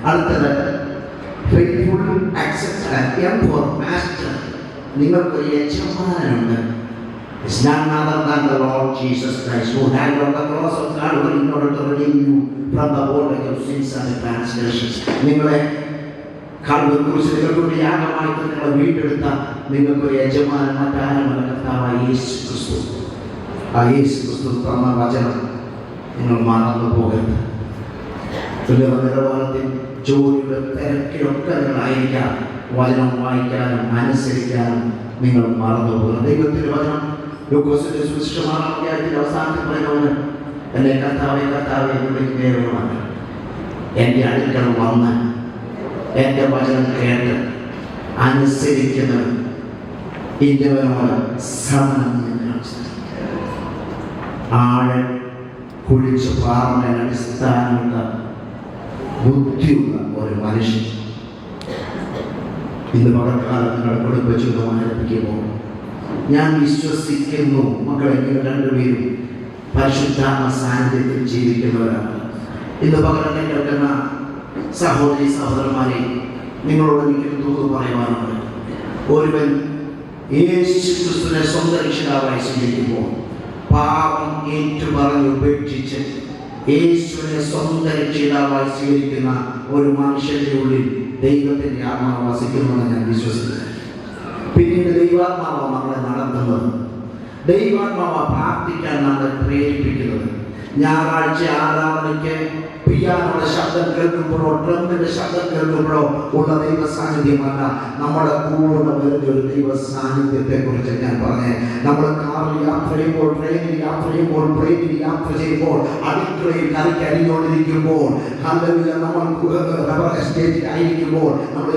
അടുത്തത് faithful acceptance. M for master. നിങ്ങൾക്കൊരു യജമാനനുണ്ട്. It's none other than the Lord Jesus Christ, who died on the cross of Calvary in order to redeem you from the bondage of sins and transgressions. നിങ്ങളെ Calvary ക്രൂശിൽ നിങ്ങളുടെ യാഗമായി നിങ്ങളെ വീണ്ടെടുത്ത നിങ്ങൾക്കൊരു യജമാനൻ മറ്റാരുമല്ല, കർത്താവായ യേശു ക്രിസ്തു. ആ യേശു ക്രിസ്തു തന്ന വചനം നിങ്ങൾ മറന്നു പോകരുത്. നിലവാരത്തിൽ ജോലിയുടെ തിരക്കിലൊക്കെ നിങ്ങളായിരിക്കാം, വചനം വായിക്കാനും അനുസരിക്കാനും നിങ്ങൾ മറന്നു പോകുന്നു. ദൈവത്തിന്റെ വചനം ലൂക്കോസിന്റെ സുവിശേഷം 6-ാം അധ്യായത്തിന്റെ അവസാനത്തിൽ പറയുന്നത്, എന്നെ കർത്താവേ കർത്താവേ എന്ന് വിളിക്കുന്നവരുമാണ് എൻ്റെ അടുക്കൽ വന്ന് എൻ്റെ വചനം കേട്ട് അനുസരിക്കുന്നവൻ ഇന്നവനോട് സമനം. ആഴ് കുഴിച്ച് പാർന്ന അടിസ്ഥാനമുള്ള ബുദ്ധിയുള്ള ഒരു മനുഷ്യൻ ഇന്ന് പകൽക്കാലം നിങ്ങളുടെ കുടുംബജീവിതം ആരംഭിക്കുമ്പോൾ ഞാൻ വിശ്വസിക്കുന്നു മക്കളെ, നിങ്ങൾ രണ്ടുപേരും പരിശുദ്ധാത്മ സാന്നിധ്യത്തിൽ ജീവിക്കുന്നവരാണ്. ഇന്ന് പകരം കേൾക്കുന്ന സഹോദരി സഹോദരന്മാരെ, നിങ്ങളോട് എനിക്കൊരു തൂക്ക് പറയുവാനുണ്ട്. ഒരുവൻ യേശുക്രിസ്തുവിനെ സ്വന്തം രക്ഷിതാവായി സ്വീകരിക്കുമ്പോൾ പാപം ഏറ്റുപറഞ്ഞ് ഉപേക്ഷിച്ച് യേശുവിനെ സ്വന്തം രക്ഷിതാവായി സ്വീകരിക്കുന്ന ഒരു മനുഷ്യന്റെ ഉള്ളിൽ ദൈവത്തിന്റെ ആത്മാവ് വസിക്കുമെന്ന് ഞാൻ വിശ്വസിക്കുന്നു. പിന്നീട് ദൈവാത്മാവ് നമ്മളെ നടത്തുന്നത്, ദൈവാത്മാവ് പ്രാർത്ഥിക്കാൻ നമ്മളെ പ്രേരിപ്പിക്കുന്നത്. ഞായറാഴ്ച ആരാധനയ്ക്ക് പിയാനോയുടെ ശബ്ദം കേൾക്കുമ്പോഴോ ഡ്രമ്മിന്റെ ശബ്ദം കേൾക്കുമ്പോഴോ ഉള്ള ദൈവ സാന്നിധ്യമല്ല, നമ്മുടെ കൂടെ വരുന്ന ഒരു ദൈവ സാന്നിധ്യത്തെ കുറിച്ച് ഞാൻ പറഞ്ഞേ. നമ്മൾ കാറിൽ യാത്ര ചെയ്യുമ്പോൾ, ട്രെയിനിൽ യാത്ര ചെയ്യുമ്പോൾ, പ്ലെയിനിൽ യാത്ര ചെയ്യുമ്പോൾ, അടുക്കളയിൽ കറിക്ക് അരിഞ്ഞുകൊണ്ടിരിക്കുമ്പോൾ, നമ്മൾ സ്റ്റേജിൽ ആയിരിക്കുമ്പോൾ, നമ്മൾ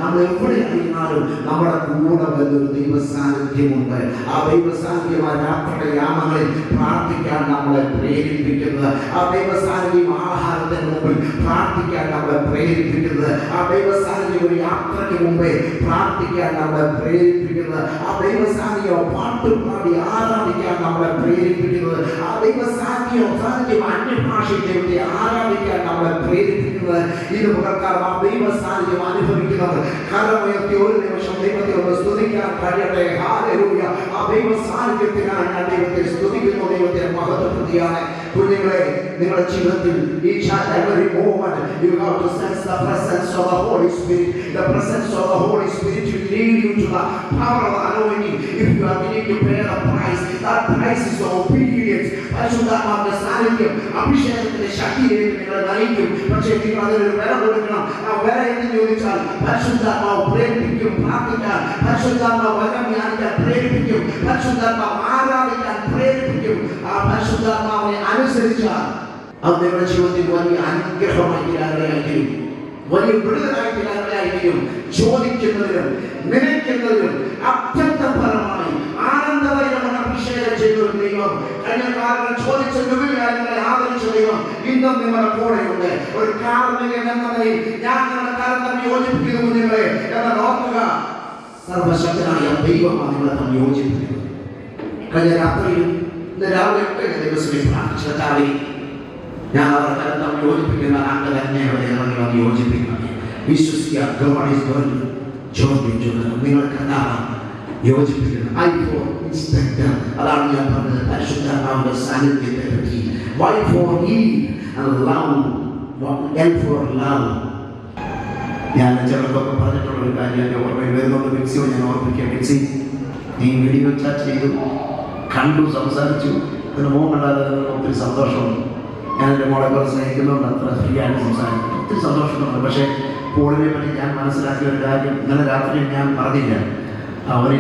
നമ്മൾ എവിടെ ആയിരുന്നാലും നമ്മുടെ കൂടെ വരുന്ന ഒരു ദൈവ സാന്നിധ്യമുണ്ട്. ആ ദൈവ സാന്നിധ്യമായ രാത്രിയുടെ യാമങ്ങളിൽ പ്രാർത്ഥിക്കാൻ നമ്മളെ പ്രേരിപ്പിക്കുന്നത്, ആ ദൈവസാന്നിധ്യം ആഹാരത്തിന് മുമ്പിൽ പ്രാർത്ഥിക്കാൻ നമ്മളെ പ്രേരിപ്പിക്കുന്നത്, ആ ദൈവസാന്നിധ്യം ഒരു യാത്രയ്ക്ക് മുമ്പേ പ്രാർത്ഥിക്കാൻ നമ്മളെ പ്രേരിപ്പിക്കുന്നത്, ആ ദൈവസാന്നിധ്യം പാട്ടുപാടി ആരാധിക്കാൻ നമ്മളെ പ്രേരിപ്പിക്കുന്നത്, ആ ദൈവസാന്നിധ്യം അന്യഭാഷയിൽ ദൈവത്തെ ആരാധിക്കാൻ നമ്മളെ പ്രേരിപ്പിക്കുന്നത്. ഇത് പകർക്കാരം ആ ദൈവസാന്നിധ്യം അനുഭവിക്കുന്നത് കരമുയർത്തി ഒരു നിമിഷം ദൈവത്തെ ഒന്ന് സ്തുതിക്കാൻ കഴിയട്ടെ. ഹല്ലേലൂയ. ആ ദൈവസാന്നിധ്യത്തിനാണ് ഞാൻ ദൈവത്തെ സ്തുതിക്കുന്നു, ദൈവത്തെ മഹത്വപ്പെടുത്തിയാണ്. കുഞ്ഞുങ്ങളെ, നിങ്ങളുടെ ജീവിതത്തിൽ each and every moment you have to sense the presence of the Holy Spirit. The presence of the Holy Spirit will lead you to the power of the anointing. If you are willing to pay the price, that price is obedience. പരിശുദ്ധാത്മാവിന്റെ സാന്നിധ്യം അഭിഷേകത്തിന്റെ ശക്തിയിലേക്ക് നിങ്ങളെ നയിക്കും. പക്ഷേ നിങ്ങൾ അതിനൊരു വില കൊടുക്കണം. ആ വില എന്ന് ചോദിച്ചാൽ പരിശുദ്ധാത്മാവ് പ്രേരിപ്പിക്കും പ്രാർത്ഥിക്കാൻ, പരിശുദ്ധാത്മാവ് വചനം ധ്യാനിക്കാൻ പ്രേരിപ്പിക്കും, പരിശുദ്ധാത്മാവ് ആരാധിക്കാൻ പ്രേരിപ്പിക്കും. ആ പരിശുദ്ധാത്മാവിനെ അനുസരിച്ചാൽ അത് നിങ്ങളുടെ ജീവിതത്തിൽ വലിയ അനുഗ്രഹമായി തീരാനിടയായിരിക്കും, വലിയ വിടുതലായി തീരാനിടയായിരിക്കും. ചോദിക്കുന്നതിനും നിലയ്ക്കുന്നതിനും അത്യന്തപരമായി ആനന്ദമയമായ അഭിഷേകം ചെയ്ത ഒരു ദൈവം, കഴിഞ്ഞ കാലങ്ങൾ ചോദിച്ച വിവിധങ്ങളെ ആദരിച്ച ദൈവം ഇന്നും നിങ്ങളുടെ കൂടെയുണ്ട്. ഒരു കാർമികൻ എന്ന നിലയിൽ ഞാൻ നിങ്ങളുടെ കരം തമ്മിൽ യോജിപ്പിക്കുന്നു കുഞ്ഞുങ്ങളെ എന്ന് ഓർക്കുക. സർവശക്തനായ ദൈവമാണ് നിങ്ങളെ തമ്മിൽ യോജിപ്പിക്കുന്നത്. കഴിഞ്ഞ രാത്രിയിൽ ഇന്ന് രാവിലെ ദിവസം പ്രാർത്ഥിച്ചാൽ ഞാൻ അവരുടെ കരം തമ്മിൽ യോജിപ്പിക്കുന്ന ആണ്ട് തന്നെ അവരെ ഇറങ്ങി വന്ന് യോജിപ്പിക്കണം. വിശ്വസിക്കുക, നിങ്ങൾ കണ്ടാണ് യോജിപ്പിക്കുന്നത്. അതാണ് ഞാൻ പറഞ്ഞത് പരിശുദ്ധാത്മാവിന്റെ സാന്നിധ്യത്തെ പറ്റി. Why for heed and love, and for love. ഞാൻ ചിലർക്കൊക്കെ പറഞ്ഞിട്ടുള്ള ഒരു കാര്യം എൻ്റെ ഓർമ്മയിൽ വരുന്നുണ്ട്. മിക്സിയോ ഞാൻ ഓർമ്മിക്കാം. മിക്സി, നീ വീഡിയോ ചാറ്റ് ചെയ്തു, കണ്ടു, സംസാരിച്ചു, അതിന് മോഹമുണ്ടാകാതെ ഒത്തിരി സന്തോഷമുണ്ട്. ഞാൻ എൻ്റെ മോളെ പോലെ സ്നേഹിക്കുന്നുണ്ട്, അത്ര ഫ്രീ ആയിട്ട് സംസാരിക്കുന്നു, ഒത്തിരി സന്തോഷമുണ്ട്. പക്ഷേ പോളിനെ പറ്റി ഞാൻ മനസ്സിലാക്കിയ ഒരു കാര്യം ഇന്നലെ രാത്രി ഞാൻ പറഞ്ഞില്ല. അവന്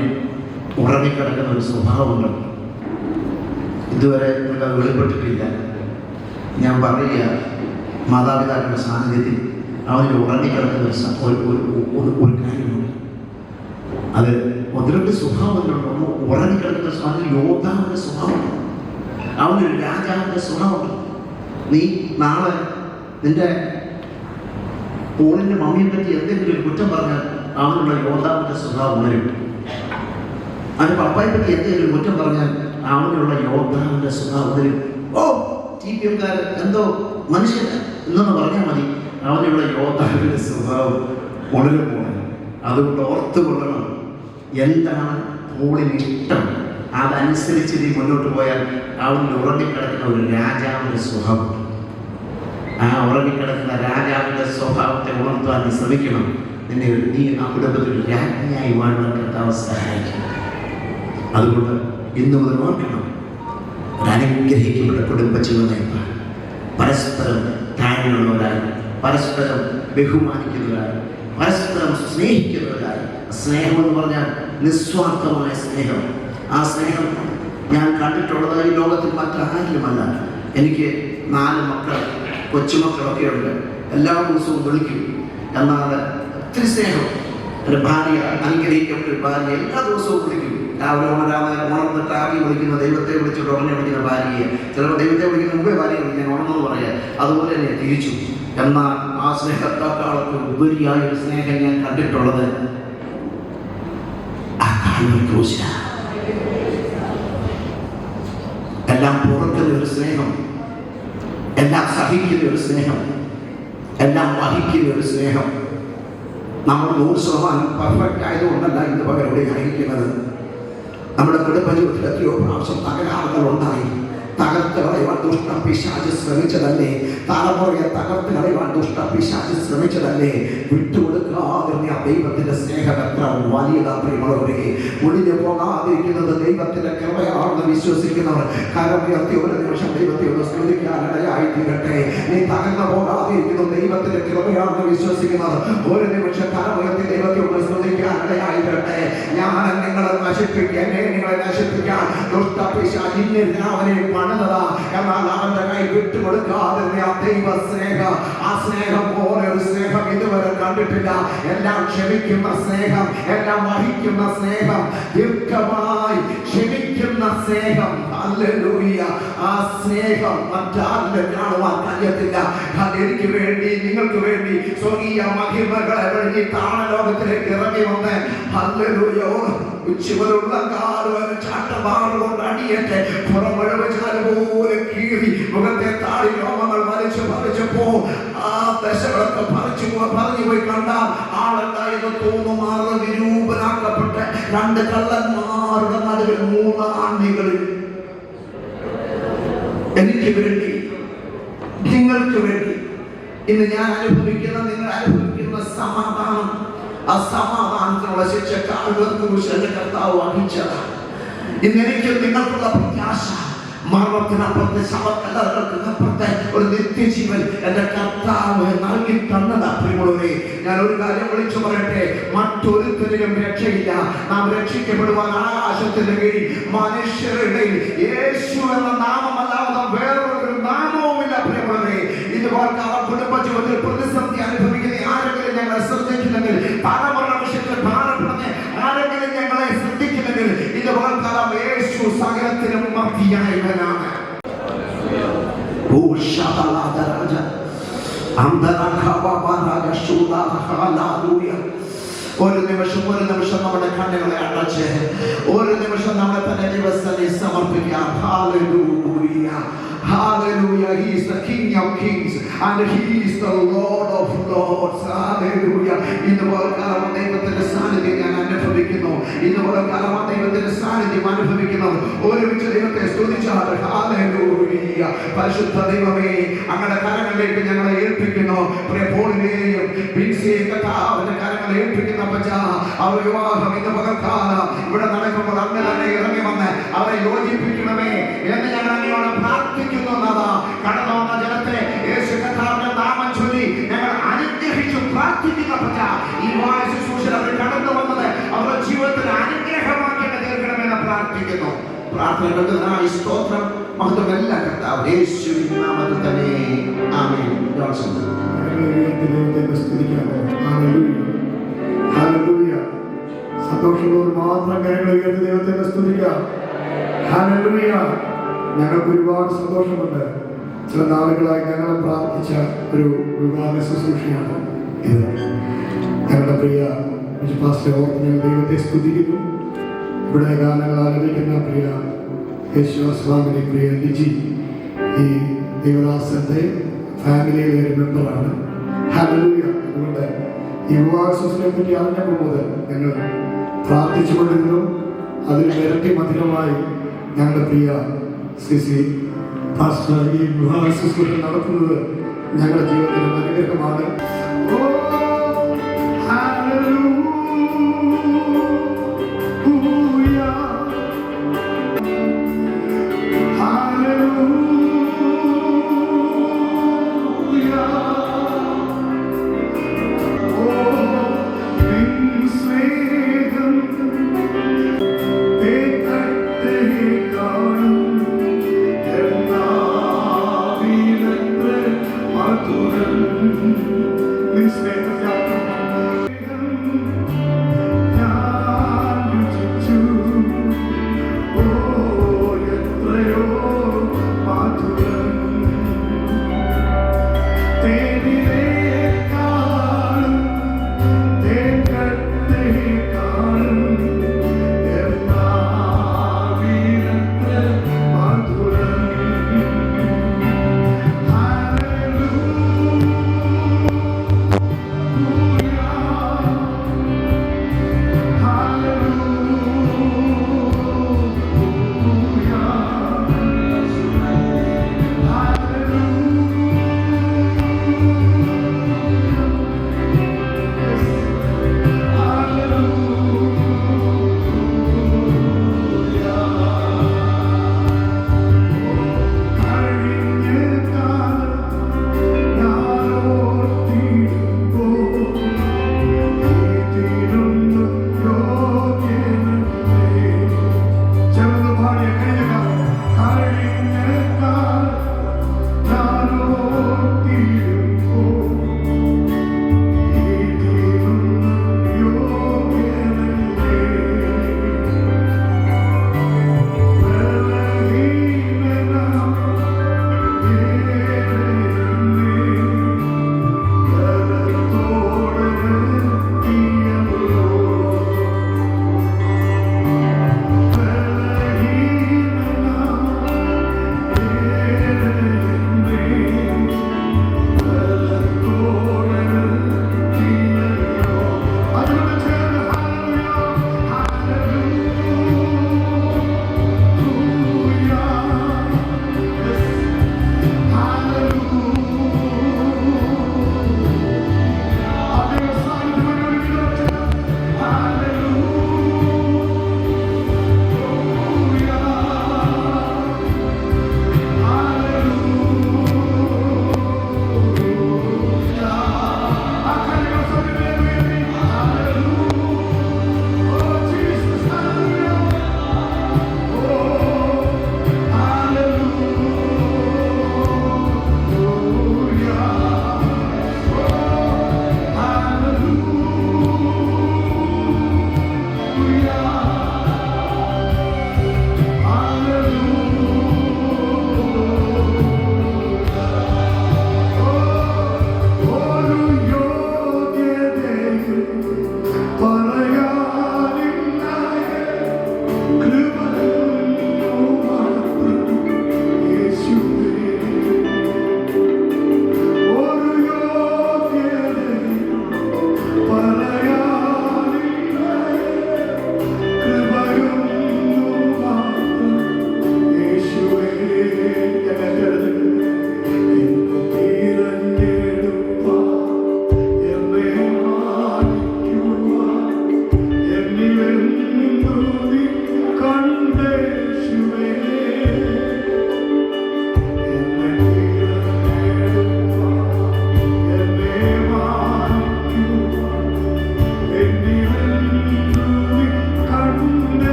ഉറങ്ങിക്കിടക്കുന്ന ഒരു സ്വഭാവമുണ്ട്, ഇതുവരെ നിങ്ങൾക്ക് വെളിപ്പെട്ടിട്ടില്ല. ഞാൻ പറയുക, മാതാപിതാക്കളുടെ സാന്നിധ്യത്തിൽ അവന് ഉറങ്ങിക്കിടക്കുന്ന ഒരു കാര്യമുണ്ട്. അത് ഒന്ന് രണ്ട് സ്വഭാവങ്ങളുണ്ട്. ഒന്ന് ഉറങ്ങിക്കിടക്കുന്ന സ്വഭാവം, യോദ്ധാവിൻ്റെ സ്വഭാവമുണ്ട്, അവനൊരു രാജാവിൻ്റെ സ്വഭാവമുണ്ട്. നീ നാളെ നിന്റെ പോളിൻ്റെ മമ്മിയെ പറ്റി എന്തെങ്കിലും ഒരു കുറ്റം പറഞ്ഞാൽ അവനുള്ള യോദ്ധാവിൻ്റെ സ്വഭാവം ഉണരും. അവൻ്റെ പപ്പയെ പറ്റി എന്തെങ്കിലും ഒരു കുറ്റം പറഞ്ഞാൽ അവനുള്ള യോദ്ധാവിൻ്റെ സ്വഭാവം ഉണരും. ഓ, TPM-കാരൻ എന്തോ മനുഷ്യൻ എന്നൊന്ന് പറഞ്ഞാൽ മതി. അവനിവിടെ യോദ്ധാവിൻ്റെ സ്വഭാവം ഉണരുമ്പോൾ അതുകൊണ്ട് ഓർത്തു കൊള്ളണം എന്താണ് പോളിന് ഇഷ്ടം. അതനുസരിച്ച് നീ മുന്നോട്ട് പോയാൽ അവനിൽ ഉറങ്ങിക്കിടക്കുന്ന ഒരു രാജാവിൻ്റെ സ്വഭാവം. ആ ഉറങ്ങിക്കിടക്കുന്ന രാജാവിൻ്റെ സ്വഭാവത്തെ ഉണർത്താൻ നീ ശ്രമിക്കണം. നീ ആ കുടുംബത്തിൽ ഒരു രാജ്ഞിയായി വാഴുവാൻ കർത്താവ് സഹായിക്കും. അതുകൊണ്ട് ഇന്ന് മുതൽ ഓർക്കണം, ഒരു അനുഗ്രഹിക്കപ്പെട്ട കുടുംബജീവൻ നയിപ്പാൻ പരസ്പരം താഴ്മയുള്ളവരായി, പരസ്പരം ബഹുമാനിക്കുന്നവരായി, പരസ്പരം സ്നേഹിക്കുന്നവരായി. സ്നേഹം എന്ന് പറഞ്ഞാൽ നിസ്വാർത്ഥമായ സ്നേഹം. ആ സ്നേഹം ഞാൻ കണ്ടിട്ടുള്ളത് ഈ ലോകത്തിൽ മറ്റാരിലുമല്ല. എനിക്ക് 4 മക്കൾ, കൊച്ചുമക്കളൊക്കെ ഉണ്ട്. എല്ലാ ദിവസവും വിളിക്കും. എന്നാൽ ഒത്തിരി സ്നേഹം. ഒരു ഭാര്യ, അനുഗ്രഹിക്കപ്പെട്ട ഒരു ഭാര്യ എല്ലാ ദിവസവും വിളിക്കും. രാവിലെ ഉണർന്നിട്ട് ആദ്യം വിളിക്കുന്ന, ദൈവത്തെ വിളിച്ചിട്ട് ഉടനെ വിളിക്കുന്ന ഭാര്യയെ, ചിലപ്പോൾ ദൈവത്തെ വിളിക്കുന്ന മുമ്പേ ഭാര്യ വിളിക്കാൻ ഉണർന്നെന്ന് പറയാം. അതുപോലെ തന്നെ തിരിച്ചു. എന്നാൽ ആ സ്നേഹത്തെക്കാളൊക്കെ ഉപരിയായ ഒരു സ്നേഹം ഞാൻ കണ്ടിട്ടുള്ളത് ആ കാൽവരി ക്രൂശിലാണ്. എല്ലാം പുറക്കുന്ന ഒരു സ്നേഹം, എല്ലാം സഹിക്കുന്ന ഒരു സ്നേഹം, എല്ലാം വഹിക്കുന്ന ഒരു സ്നേഹം. നമ്മൾ 100% പെർഫെക്റ്റ് ആയതുകൊണ്ടല്ല ഇന്ന് പകരം ആയിരിക്കുന്നത്. നമ്മുടെ കുടുംബജീവിതത്തിൽ എത്രയോ പ്രാവശ്യം തകരാറുകൾ ഉണ്ടായി. തകർത്ത് കളയുവാൻ ദുഷ്ടപിശാച് ശ്രമിച്ചതല്ലേ? തലമുറയെ തകർത്ത് കളയുവാൻ ദുഷ്ടപിശാച് ശ്രമിച്ചതല്ലേ? വിട്ടുകൊടുക്കാതെ ആ ദൈവത്തിന്റെ സ്നേഹം എത്ര വലിയതാ പ്രിയമുള്ളവരെ. ഒളിഞ്ഞു പോകാതിരിക്കുന്നത് ദൈവത്തിന്റെ കൃപയാണെന്ന് വിശ്വസിക്കുന്നവർ കരമുയർത്തി ഒരു നിമിഷം ദൈവത്തെ ഒന്ന് സ്തുതിക്കാനിടയായി തീരട്ടെ. നീ തകർന്നു പോകാതിരിക്കുന്നത് ദൈവത്തിന്റെ കൃപയാണെന്ന് വിശ്വസിക്കുന്നവർ ഒരു നിമിഷം കരമുയർത്തി ദൈവത്തെ ഒന്ന് സ്തുതിക്കാനിടയായി തീരട്ടെ. ഞാൻ നിങ്ങളെ നശിപ്പിക്കാൻ, നിങ്ങളെ നശിപ്പിക്കാൻ ദുഷ്ടപിശാച് അവനെ പണിതതാ. എന്നാൽ അവന്റെ കൈ വിട്ടുകൊടുക്കാതെ ആ ദൈവ സ്നേഹം, ആ സ്നേഹം പോലെ ഒരു സ്നേഹം ഇതുവരെ കണ്ടിട്ടില്ല. എല്ലാം ക്ഷമിക്കുന്ന സ്നേഹം, എല്ലാം വഹിക്കുന്ന സ്നേഹം, ദീർഘമായി ക്ഷമിക്കുന്ന സ്നേഹം. ഹല്ലേലൂയ. ആ സ്നേഹം മറ്റാരിലും കാണുവാൻ കഴിയത്തില്ല. എനിക്ക് വേണ്ടി, നിങ്ങൾക്ക് വേണ്ടി സ്വർഗീയ മഹിമകളെ കഴിഞ്ഞ് താണലോകത്തിലേക്ക് ഇറങ്ങി വന്ന് ഹല്ലേലൂയ ഉച്ചവരുള്ള കാലുവരെ ചാട്ടമാറുകൊണ്ട് അടിയേറ്റ് പുറമഴവച്ചാലുപോലെ കീറി മുഖത്തെ താടി രോമങ്ങൾ വലിച്ചപ്പോ ആ ദശകളൊക്കെ പറഞ്ഞു പോയി കണ്ടാൽ ആളുണ്ടായെന്ന് തോന്നുമാറ് വിരൂപനാക്കപ്പെട്ട് 2 കള്ളന്മാരുടെ നടുവിൽ 3 ആണികളിൽ എനിക്ക് വേണ്ടി, നിങ്ങൾക്ക് വേണ്ടി ഇന്ന് ഞാൻ അനുഭവിക്കുന്ന, നിങ്ങൾ അനുഭവിക്കുന്ന സമാധാനം, ആ സമാധാനത്തിനുള്ള ശിക്ഷ കാൽവരി കർത്താവ് വഹിച്ചതാണ്. ഇന്ന് എനിക്ക് നിങ്ങൾക്കുള്ള പ്രത്യാശ, മരണത്തിനപ്പുറത്തെ ശവക്കല്ലറുകൾക്കപ്പുറത്തെ ഒരു നിത്യജീവൻ എന്റെ കർത്താവ് നൽകി തന്നതാ പ്രിയമുള്ളവരെ. ഞാൻ ഒരു കാര്യം വിളിച്ചു പറയട്ടെ, മറ്റൊരുത്തരിലും രക്ഷയില്ല. നാം രക്ഷിക്കപ്പെടുവാൻ ആകാശത്തിന്റെ കീഴിൽ മനുഷ്യരുടെ യേശു എന്ന നാമമല്ലാതെ വേറൊരു നാമവുമില്ല പ്രിയമുള്ളവരെ. ഇതുപോലെ കുടുംബജീവിതത്തിൽ പ്രതിസന്ധി അനുഭവിക്കുന്ന ആരെങ്കിലും ഞങ്ങളെ ശ്രദ്ധിക്കുന്നെങ്കിൽ, തലമുറ വിഷയത്തിൽ ഭാരപ്പെടുന്ന ആരെങ്കിലും ഞങ്ങളെ ശ്രദ്ധിക്കുന്നെങ്കിൽ, ഇതുപോലെ കാലം യേശു സകലത്തിനും മധ്യയായവനാണ്. ഒരു നിമിഷം നമ്മുടെ കണ്ണുകളെ അടച്ച് ഒരു നിമിഷം നമ്മളെ തന്നെ ദിവസത്തെ സമർപ്പിക്കാം. Hallelujah, hallelujah. He is the King of Kings and He is the Lord of Lords. Hallelujah. ഇതുപോലെ കാലം ദൈവത്തിന്റെ സാന്നിധ്യം ഞാൻ അനുഭവിക്കുന്നു. ഇതുപോലെ കാലം ദൈവത്തിന്റെ സാന്നിധ്യം അനുഭവിക്കുന്നു. ഒരുമിച്ച് ദൈവത്തെ സ്തുതിച്ചാൽ ഹല്ലേലൂയ. പരിശുദ്ധ ദൈവമേ, അങ്ങയുടെ കരങ്ങളിലേക്ക് ഞങ്ങളെ ഏൽപ്പിക്കുന്നു. പ്രിയ പോളിനെയും ബിൻസിയെയും കർത്താവിന്റെ കരങ്ങളെ ഏൽപ്പിക്കുന്ന അപ്പച്ചാ, അവർ വിവാഹം ഇന്ന് പകൽക്കാലം ഇവിടെ നടക്കുമ്പോൾ അങ്ങ് തന്നെ ഇറങ്ങി വന്ന് അവരെ യോജിപ്പിക്കണമേ എന്ന് ഞങ്ങൾ അങ്ങയോട് പ്രാർത്ഥിക്കുന്നു. കടന്നു വന്ന ജനത്തെ യേശു കർത്താവിന്റെ നാമം ചൊല്ലി ഞങ്ങൾ അനുഗ്രഹിച്ചു പ്രാർത്ഥിക്കുന്ന അപ്പച്ചാ, ഈ ശുശ്രൂഷയിൽ അവർ കടന്നു വന്നത് അവരുടെ ജീവിതത്തിൽ അനുഗ്രഹമാക്കി തീർക്കണമെന്ന് പ്രാർത്ഥിക്കുന്നു. പ്രാർത്ഥനകൾക്കായി സ്തോത്രം, മഹത്വമെല്ലാം കർത്താവ് യേശുവിന്റെ നാമത്തിൽ തന്നെ. ആമേൻ. സന്തോഷത്തോട് മാത്രം കാര്യങ്ങൾ ഉയർത്തി ദൈവത്തെ സ്തുതിക്കാം. ഹല്ലേലൂയ. ഞങ്ങൾക്ക് ഒരുപാട് സന്തോഷമുണ്ട്. ചില നാളുകളായി ഞങ്ങൾ പ്രാർത്ഥിച്ച ഒരു വിവാഹ ശുശ്രൂഷയാണ് ഇത്. ഞങ്ങളുടെ പ്രിയ പാസ്റ്റർ ഓർത്ത് ഞങ്ങൾ ദൈവത്തെ സ്തുതിക്കുന്നു. ഇവിടെ ഗാനങ്ങൾ ആലപിക്കുന്ന പ്രിയ യേശുസ്വാമിനി, പ്രിയ ലിജി, ഈ ദൈവദാസന്റെ ഫാമിലിയിലെ ഒരു മെമ്പറാണ്. ഹല്ലേലൂയ. അതുകൊണ്ട് ഈ വിവാഹ ശുശ്രൂഷയെ പറ്റി അറിഞ്ഞപ്പോൾ മുതൽ ഞങ്ങൾ പ്രാർത്ഥിച്ചുകൊണ്ടിരുന്നു. അതിന് ഇരട്ടി മധുരമായി ഞങ്ങളുടെ പ്രിയ സിസി പാസ്റ്റർ ഈ വിവാഹ ശുശ്രൂഷ നടത്തുന്നത് ഞങ്ങളുടെ ജീവിതത്തിന് അനുഗ്രഹമാണ്. ഓ ഹല്ലേലൂയ, ഹല്ലേലൂയ. ഓ നിൻ സ്നേഹം തേക്കട്ടെ കാണും എന്നാവിലെത്ര മധുരം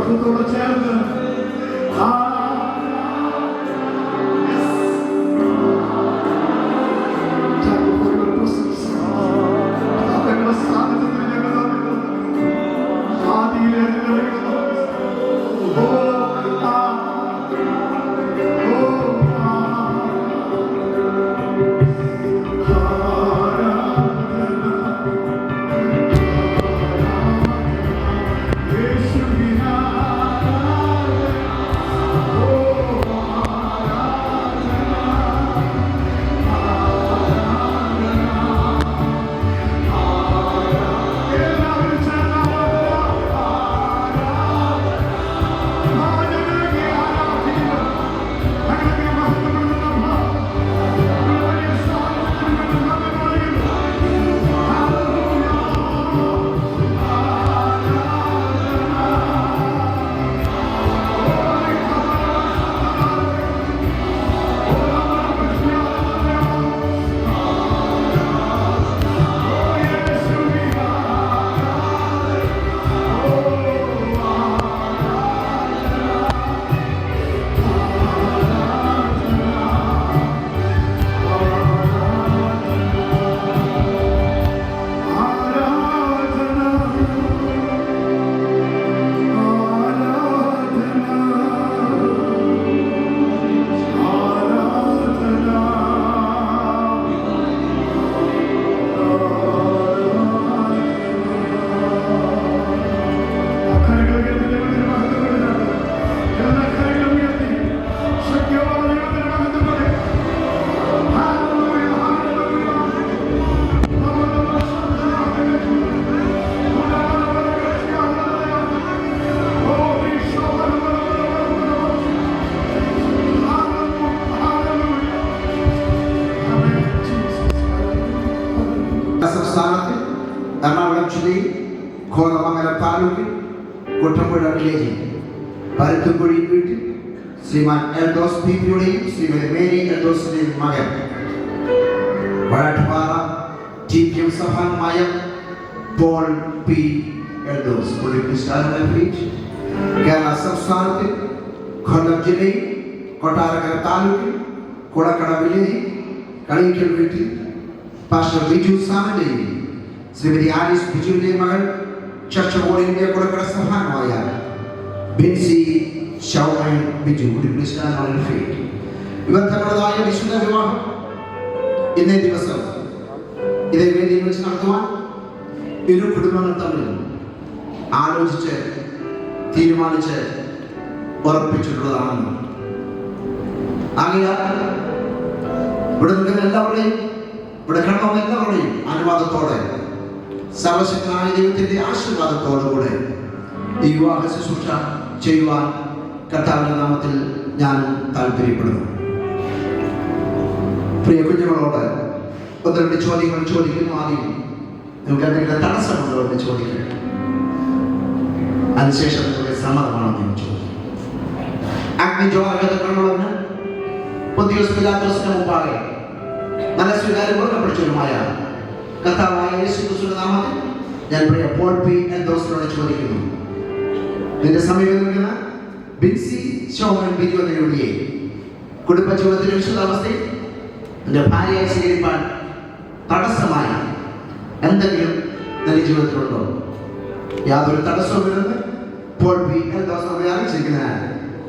മഹത്വത്തോടെ ചേർന്ന് സംസ്ഥാനത്ത് എറണാകുളം ജില്ലയിൽ കോതമംഗലം താലൂക്കിൽ കുട്ടമ്പുഴ വില്ലേജിൽ പരുത്തുംകുഴി വീട്ടിൽ ശ്രീമാൻ എൽദോസ് പിയുടെയും ശ്രീമതി മേരി എൽദോസിന്റെയും മകൻ വഴട്ടുപാറ TPM സഭാംഗമായ പോൾ പി എൽദോസ് കേരള സംസ്ഥാനത്തിൽ കൊല്ലം ജില്ലയിൽ കൊട്ടാരക്കര താലൂക്കിൽ കുളക്കട വില്ലേജിൽ കളിക്കൽ വീട്ടിൽ പാസ്റ്റർ ബിജു സാമിന്റെയും ശ്രീമതി ആലിസ് ബിജുവിന്റെയും മകൾ ചർച്ച ബോർഡിന്റെ കുളക്കട സഭാംഗമായ ബിൻസി ഷൗമൻ ബിജു. ഇവർ തങ്ങളുടേതായ വിശുദ്ധ വിവാഹം ഇന്നേ ദിവസം ഇതേ വേദിയിൽ വെച്ച് നടത്തുവാൻ ഇരു കുടുംബങ്ങൾ തമ്മിൽ ആലോചിച്ച് തീരുമാനിച്ച് ഉറപ്പിച്ചിട്ടുള്ളതാണ്. ആകയാൽ ഇവിടെ നിൽക്കുന്ന എല്ലാവരുടെയും ഇവിടെ കണ്ടവന്ന എല്ലാവരുടെയും അനുവാദത്തോടെ സർവശക്തനായ ദൈവത്തിന്റെ ആശീർവാദത്തോടുകൂടെ ഈ വിവാഹ ശുശ്രൂഷ ചെയ്യുവാൻ കർത്താവിന്റെ നാമത്തിൽ ഞാൻ താല്പര്യപ്പെടുന്നു. പ്രിയ കുഞ്ഞുങ്ങളോട് ഒന്ന് രണ്ട് ചോദ്യങ്ങൾ ചോദിക്കുന്നു. ആദ്യം നിങ്ങൾക്ക് എന്തെങ്കിലും തടസ്സമുണ്ടോ എന്ന് ചോദിക്കും. അതിനുശേഷം നിങ്ങൾക്ക് സമ്മതമാണോ എന്ന് ചോദിക്കും. അഗ്നിജ്വാലകങ്ങളുള്ളവന് പൊന്തിയോസ് പിലാത്തോസിന്റെ മുമ്പാകെ നല്ല സ്വീകാര്യം പഠിച്ചവരുമായ കർത്താവായ യേശുക്രിസ്തുവിന്റെ നാമത്തിൽ ഞാൻ പ്രിയ പോൾ പി എൽദോസിനോട് ചോദിക്കുന്നു, നിന്റെ സമീപം നിൽക്കുന്ന ബിൻസി ഷോമൻ ബിജു എന്ന യുവതിയെ കുടുംബ ജീവിതത്തിലെ വിശുദ്ധാവസ്ഥയിൽ നിന്റെ ഭാര്യയായി സ്വീകരിപ്പാൻ തടസ്സമായി എന്തെങ്കിലും നിന്റെ ജീവിതത്തിലുണ്ടോ? യാതൊരു തടസ്സവുമില്ലെന്ന് പോൾ പി എൽദോസിനോട് അറിയിച്ചിരിക്കുന്നതിനാൽ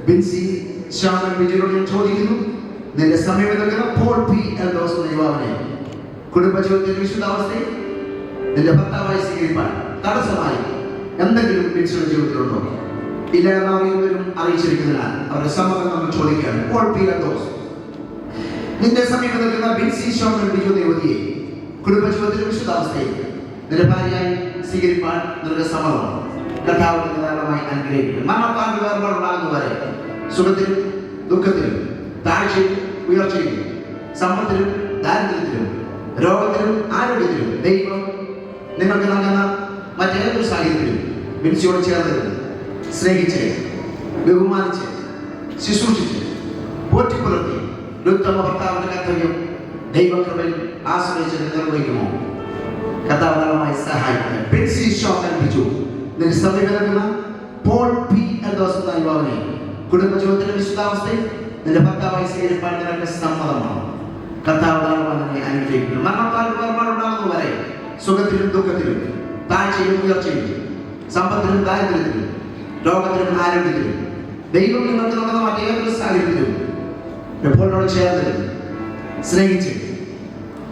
ബിൻസി ഷോമൻ ബിജുവിനോട് ഞാൻ ചോദിക്കുന്നു, നിന്റെ സമീപം നിൽക്കുന്ന പോൾ പി എൽദോസ് എന്ന യുവാവിനെ കുടുംബ ജീവിതത്തിലെ വിശുദ്ധാവസ്ഥയിൽ നിന്റെ ഭർത്താവായി സ്വീകരിപ്പാൻ തടസ്സമായി എന്തെങ്കിലും ബിൻസിയുടെ ജീവിതത്തിലുണ്ടോ? ഇല്ല എന്നവരും അറിയിച്ചിരിക്കുന്നതിനാൽ അവരുടെ സമ്മതം നമ്മൾ ചോദിക്കുകയാണ്. പോൾ പി എൽദോസ്, നിന്റെ സമീപം നിൽക്കുന്ന ബിൻസി ഷോമൻ ബിജു എന്ന യുവതിയെ കുടുംബ ജീവിതത്തിലെ വിശുദ്ധാവസ്ഥയിൽ നിന്റെ ഭാര്യയായി സ്വീകരിപ്പാൻ നിന്റെ സമ്മതം കർത്താവിന്റെ ധാരാളമായി അനുഗ്രഹിക്കും. മരണത്താണ്ട് വേർപാടുണ്ടാകുന്നവരെ സുഖത്തിലും ദുഃഖത്തിലും താഴ്ചയിലും ഉയർച്ചയിലും സമ്പത്തിലും ദാരിദ്ര്യത്തിലും രോഗത്തിലും ആരോഗ്യത്തിലും ദൈവം നിങ്ങൾക്ക് നൽകുന്ന മറ്റേതൊരു സാഹചര്യത്തിലും ബിൻസിയോട് ചേർന്ന് സ്നേഹിച്ച് ബഹുമാനിച്ച് ശുശ്രൂഷിച്ച് പോറ്റിപ്പുലർത്തി ഉത്തമ ഭർത്താവിന്റെ കർത്തവ്യം ദൈവകൃപയിൽ ആശ്രയിച്ച് നിർവഹിക്കുമോ? കർത്താവ് സഹായിക്കുന്നത്. ബിൻസി ഷോമൻ ബിജു, നിന്റെ സമീപം നിൽക്കുന്ന പോൾ പി പ്രിയമുള്ളവനെ, കുടുംബജീവിതത്തിന്റെ വിശുദ്ധാവസ്ഥയിൽ നിന്റെ ഭർത്താവായി സ്വീകരിപ്പാൻ നിനക്ക് സമ്മതമാണ്. കർത്താവ് നിന്നെ അനുഗ്രഹിക്കുന്നു. മരണത്താൽ വേർപാടുണ്ടാകുന്നവരെ സുഖത്തിലും ദുഃഖത്തിലും, താഴ്ചയിലും ഉയർച്ചയിലും, സമ്പത്തിലും ദാരിദ്ര്യത്തിലും, രോഗത്തിലും ആരോഗ്യത്തിലും, ദൈവം നിങ്ങൾക്ക് നൽകുന്ന മറ്റേതൊരു സാഹചര്യത്തിലും എപ്പോഴോട് ചേർന്ന് സ്നേഹിച്ച്,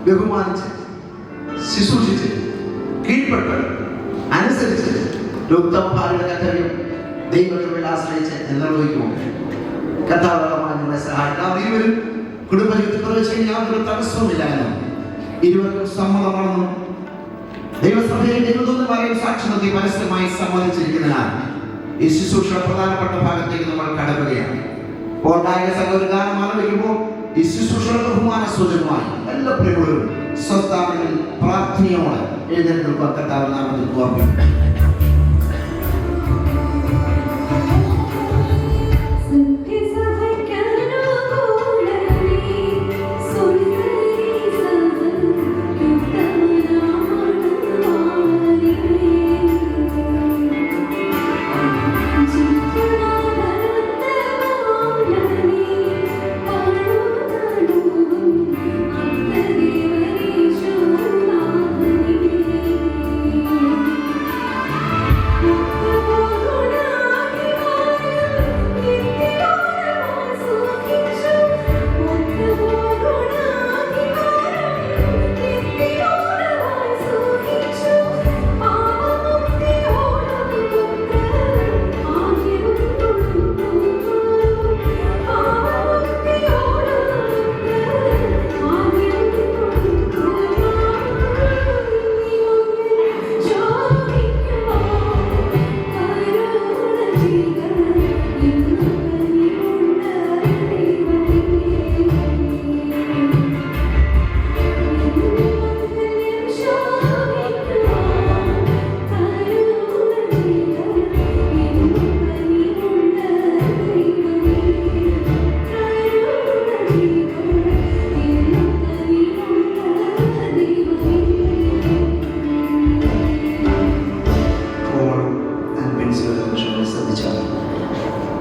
ബഹുമാനിച്ച്, ശുശ്രൂഷിച്ച്, കീഴ്പ്പെട്ട്, അനുസരിച്ച് ഉത്തമ ഭാര്യയുടെ കർത്തവ്യം ദൈവത്തിൽ ആശ്രയിച്ച് നിർവഹിക്കുമോ? കർത്താവ് നിങ്ങളെ സഹായിക്കാം. ഇരുവരും കുടുംബജീവിതത്തിൽ പ്രവേശിക്കാൻ യാതൊരു തടസ്സവുമില്ല എന്നും ഇരുവർക്കും സമ്മതമാണെന്നും ദൈവസഭയിൽ ദൈവദൂതന്മാരെയും സാക്ഷി നിർത്തി പരസ്യമായി സമ്മതിച്ചിരിക്കുന്നതിനാൽ ഈ ശുശ്രൂഷയുടെ പ്രധാനപ്പെട്ട ഭാഗത്തേക്ക് നമ്മൾ കടക്കുകയാണ്. ഇപ്പോൾ ഗായക സംഘം ഒരു ഗാനം ആലപിക്കുമ്പോൾ ഈ ശുശ്രൂഷയുടെ ബഹുമാന സൂചകമായി എല്ലാ പ്രിയമുള്ളവരും സ്വസ്ഥാനങ്ങളിൽ പ്രാർത്ഥനയോടെ എഴുന്നേറ്റ് കർത്താവ് നാമത്തിൽ ഓർമ്മിക്കും.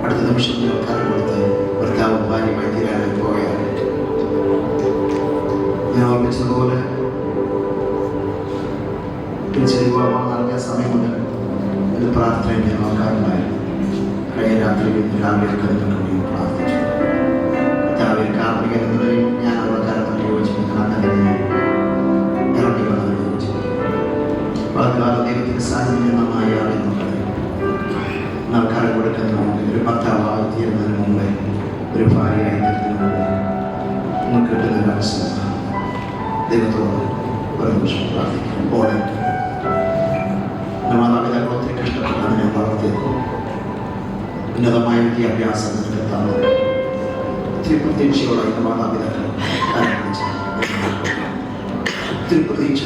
അടുത്ത നിമിഷം കരം കൊടുത്ത് ഭർത്താവും ഭാര്യയുമായി തീരാനായി പോവുകയാണ്. ഞാൻ ഓർമ്മിച്ചതുപോലെ നൽകിയ സമയം കൊണ്ട് ഒരു പ്രാർത്ഥനയും ഞാൻ നോക്കാറുണ്ടായിരുന്നു. കഴിഞ്ഞ രാത്രി രാവിലെ കരുതുന്നു പ്രാർത്ഥിച്ചു. കർത്താവിൽ കാർമികൻ എന്നതിൽ ഞാൻ അവരുടെ കരത്തിൽ യോജിക്കുന്ന അങ്ങനെ ഇറങ്ങി വന്നത് യോജിച്ചു. പലകാലം ദൈവത്തിന്റെ സാന്നിധ്യം നന്നായി അറിയുന്നുണ്ട്. കരം കൊടുക്കുന്നതിന് മുമ്പ്, ഒരു ഭർത്താവായി തീരുന്നതിന് മുമ്പേ, ഒരു ഭാര്യയായി തീരുന്നതിന് മുമ്പ് നമുക്ക് കിട്ടുന്നൊരു അവസരം ദൈവത്തോട് ഒരു നിമിഷം പ്രാർത്ഥിക്കും. ഇപ്പോൾ മാതാപിതാക്കൾ ഒത്തിരി കഷ്ടപ്പെട്ടാണ് ഞാൻ വളർത്തിയത്. ഉന്നതമായ വിദ്യാഭ്യാസം നിനക്ക് തന്നത് ഒത്തിരി പ്രതീക്ഷയോടെ എൻ്റെ മാതാപിതാക്കൾ ഒത്തിരി പ്രതീക്ഷ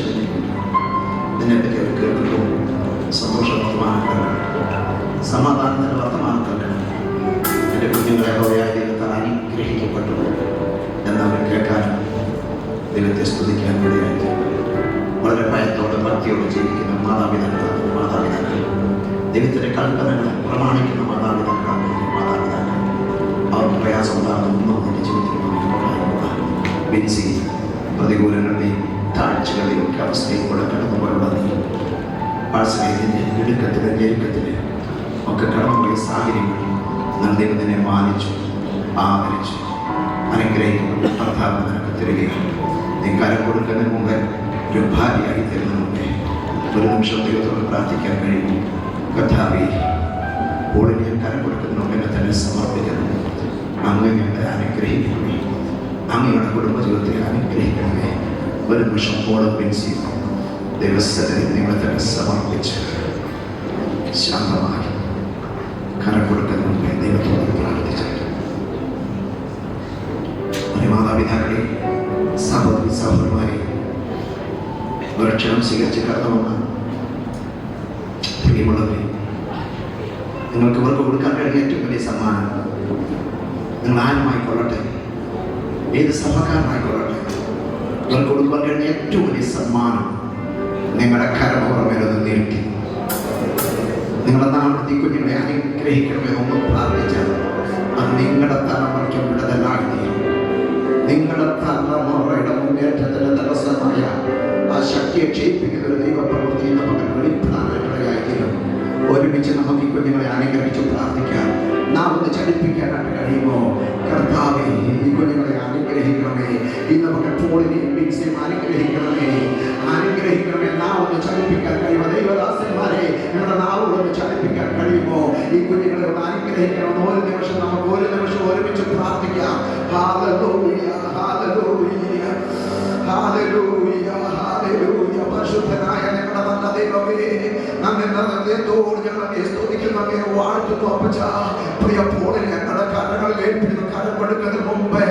നിന്നെപ്പറ്റി അവർ കേൾക്കുമ്പോൾ സന്തോഷ വർത്തമാനങ്ങൾ, സമാധാനത്തിൻ്റെ വർത്തമാനങ്ങൾ എൻ്റെ കുഞ്ഞുങ്ങളെ ഹോയായ ദൈവത്താൽ അനുഗ്രഹിക്കപ്പെട്ടു എന്നവർ കേൾക്കാനും ദൈവത്തെ സ്തുതിക്കാൻ ഇടയായി. വളരെ ഭയത്തോടെ ഭക്തിയോടെ ജീവിക്കുന്ന മാതാപിതാക്കൾ ദൈവത്തിൻ്റെ കൽപ്പനകൾ പ്രമാണിക്കുന്ന മാതാപിതാക്കളാണ്. അവർക്ക് പ്രയാസം ഉണ്ടാകുന്ന എൻ്റെ ജീവിതത്തിൽ ബിൻസി പ്രതികൂലങ്ങളുടെയും താഴ്ചകളുടെയും ഒക്കെ അവസ്ഥയിൽ കൂടെ കടന്നുപോയുള്ള പാഴ്സനത്തിൻ്റെ ഇടുക്കത്തിലും ഞെരുക്കത്തിലും ഒക്കെ കടന്നുപോയ സാഹചര്യങ്ങൾ നാം ദൈവത്തിനെ മാനിച്ചു, ആദരിച്ചു, അനുഗ്രഹിക്കപ്പെട്ട ഭർത്താവ് നിനക്ക് തരികയാണ്. നീ കരം കൊടുക്കുന്നതിന് മുമ്പേ, ഒരു ഭാര്യയായി തരുന്നതിന് മുമ്പേ ഒരു നിമിഷം ദൈവത്തോട് പ്രാർത്ഥിക്കാൻ കഴിയുമോ? കർത്താവേ, ഓളെ ഞാൻ കരം കൊടുക്കുന്ന എന്നെ തന്നെ സമർപ്പിക്കുന്നു. അങ്ങയുടെ അനുഗ്രഹിക്കണമേ, അങ്ങയുടെ കുടുംബജീവിതത്തെ അനുഗ്രഹിക്കണമേ. ഒരു നിമിഷം ഓളം പിൻസി ദൈവസ്ഥയിൽ നിങ്ങളെ തന്നെ സമർപ്പിച്ച് ശാന്തമായി കരം കൊടുക്കുന്ന മുമ്പേ ദൈവത്തോട് പ്രാർത്ഥിച്ചു. മാതാപിതാക്കളെ, സഹോദരി സഹോദരന്മാരെ, ഒരു ക്ഷണം സ്വീകരിച്ച് കടന്നു വന്ന പ്രിയമുള്ളവരെ, നിങ്ങൾക്ക് ഇവർക്ക് കൊടുക്കാൻ കഴിയുന്ന ഏറ്റവും വലിയ സമ്മാനം നിങ്ങൾ ആരുമായിക്കൊള്ളട്ടെ, ഏത് സഭക്കാരനായിക്കൊള്ളട്ടെ, നിങ്ങൾക്ക് കൊടുക്കാൻ കഴിയുന്ന ഏറ്റവും വലിയ സമ്മാനം നിങ്ങളുടെ കരമോറമേലൊന്ന് നീട്ടി നിങ്ങളുടെ നാമത്തെ കുഞ്ഞുങ്ങളെ അനുഗ്രഹിക്കും. അനുഗ്രഹിക്കണമെന്നൊന്ന് പ്രാർത്ഥിച്ചാൽ അത് നിങ്ങളുടെ തലമുറയ്ക്ക് വിടുതലാണ്. നിങ്ങളുടെ തലമുറയുടെ മുന്നേറ്റത്തിന് തടസ്സമായ ആ ശക്തിയെ ക്ഷയിപ്പിക്കുന്ന ഒരു ദൈവപ്രവൃത്തി നമുക്ക് വെളിപ്പെടാനായിട്ടിടയായിരിക്കും. ഒരുമിച്ച് നമുക്ക് ഈ കുഞ്ഞുങ്ങളെ അനുഗ്രഹിച്ച് പ്രാർത്ഥിക്കാം. നാം ഒന്ന് ചലിപ്പിക്കാനായിട്ട് കഴിയുമോ? കർത്താവേ, ഈ കുഞ്ഞുങ്ങളെ അനുഗ്രഹിക്കണമേ. ഇന്ന് നമുക്ക് പോളിനെയും ബിക്സിയും അനുഗ്രഹിക്കണമേ, അനുഗ്രഹിക്കണമേ. നാം ഒന്ന് ചലിപ്പിക്കാൻ കഴിയുമോ? ദൈവദാസന്മാരെ, നിങ്ങളുടെ നാവുകളൊന്ന് ചലിപ്പിക്കാൻ കഴിയുമോ? ഈ കുഞ്ഞുങ്ങളെ ഒന്ന് അനുഗ്രഹിക്കണം. ഒരു നിമിഷം നമുക്ക് ഒരുമിച്ച് പ്രാർത്ഥിക്കാം. Hallelujah, hallelujah, hallelujah, hallelujah. പരിശുദ്ധനായ ഞങ്ങളുടെ നല്ല ദൈവമേ, നമ്മെ ഹൃദയത്തോട് ഞങ്ങളെ സ്തുതിക്കുന്നവേ, വാഴ്ത്തുന്നു അപ്പച്ചാ. പ്രിയ പോളിനെ ഞങ്ങളുടെ കരങ്ങളിൽ ഏൽപ്പിക്കുന്നു. കരം കൊടുക്കുന്നതിന് മുമ്പ്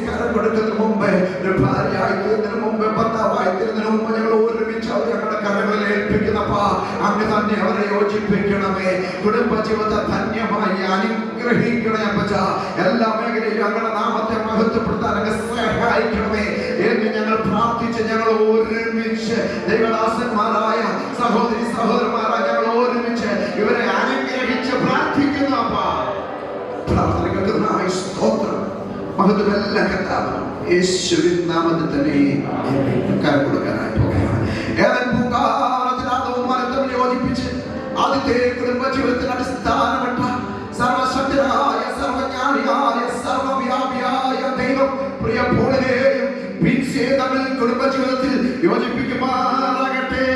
കരം കൊടുക്കുന്നതിന് മുമ്പ് ഒരു ഭാര്യയായി തീരുന്നതിന് മുമ്പ് ഭർത്താവായി തീരുന്നതിന് മുമ്പ് ഞങ്ങൾ ഒരുമിച്ച് അവർ ഞങ്ങളുടെ കരങ്ങളിൽ ഏൽപ്പിക്കുന്നപ്പാ, അങ്ങ് തന്നെ അവരെ യോജിപ്പിക്കണമേ. കുടുംബജീവിതത്തെ ധന്യമായി അനുഗ്രഹിക്കണേ അപ്പച്ചാ. എല്ലാ മേഖലയിലും ഞങ്ങളുടെ നാമത്തെ മഹത്വപ്പെടുത്താൻ അങ്ങ് സഹായിക്കണമേ എന്ന് ഞങ്ങൾ പ്രാർത്ഥിച്ച് ഞങ്ങൾ ഒരുമിച്ച് ദൈവദാസന്മാരായ സഹോദരി സഹോദരന്മാരായ ഞങ്ങൾ ഒരുമിച്ച് ഇവരെ അനുഗ്രഹിച്ച് പ്രാർത്ഥിക്കുന്നു അപ്പാ. പ്രാർത്ഥനകൾക്ക് സ്തോത്രം, മഹത്വമെല്ലാം കർത്താവിനും യേശുവിൻ നാമത്തിൽ തന്നെ കരം കൊടുക്കാനായി പോകുകയാണ്. ഏവൻ പൂങ്കാലത്തിനകവും മരത്തും യോജിപ്പിച്ച് ആദ്യത്തെ കുടുംബജീവിതത്തിന് അടിസ്ഥാനപ്പെട്ട സർവശക്തനായ സർവജ്ഞാനിയായ സർവവ്യാപിയായ ദൈവം പ്രിയ പോളിനെയും ബിൻസിയെ തമ്മിൽ കുടുംബജീവിതത്തിൽ യോജിപ്പിക്കുമാറാകട്ടെ.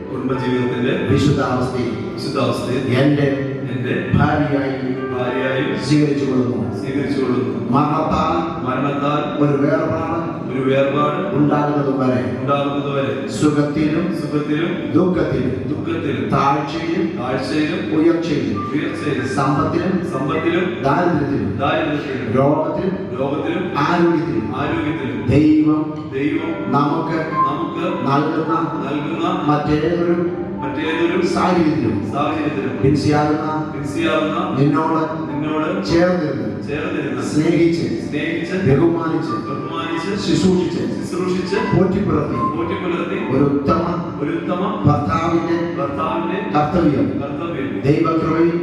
കുടുംബജീവിതത്തിന്റെ വിശുദ്ധാവസ്ഥയിൽ എന്റെ ഭാര്യയായി സ്വീകരിച്ചുകൊള്ളുന്നു. മരണത്താൽ ഒരു വേർപാട് ഉണ്ടാകുന്നത് വരെ സുഖത്തിലും ദുഃഖത്തിലും താഴ്ചയിലും ഉയർച്ചയിലും സമ്പത്തിലും ദാരിദ്ര്യത്തിലും രോഗത്തിലും ആരോഗ്യത്തിലും ദൈവം നമുക്ക് നൽകുന്ന മറ്റേതൊരു സാഹചര്യത്തിലും നിന്നോട് ചേർന്നിരുന്ന് സ്നേഹിച്ച് ബഹുമാനിച്ച് ശുശ്രൂഷിച്ച് പോറ്റിപ്പുലർത്തി ഒരു ഉത്തമ ഭർത്താവിന്റെ കർത്തവ്യം ദൈവകൃപയിൽ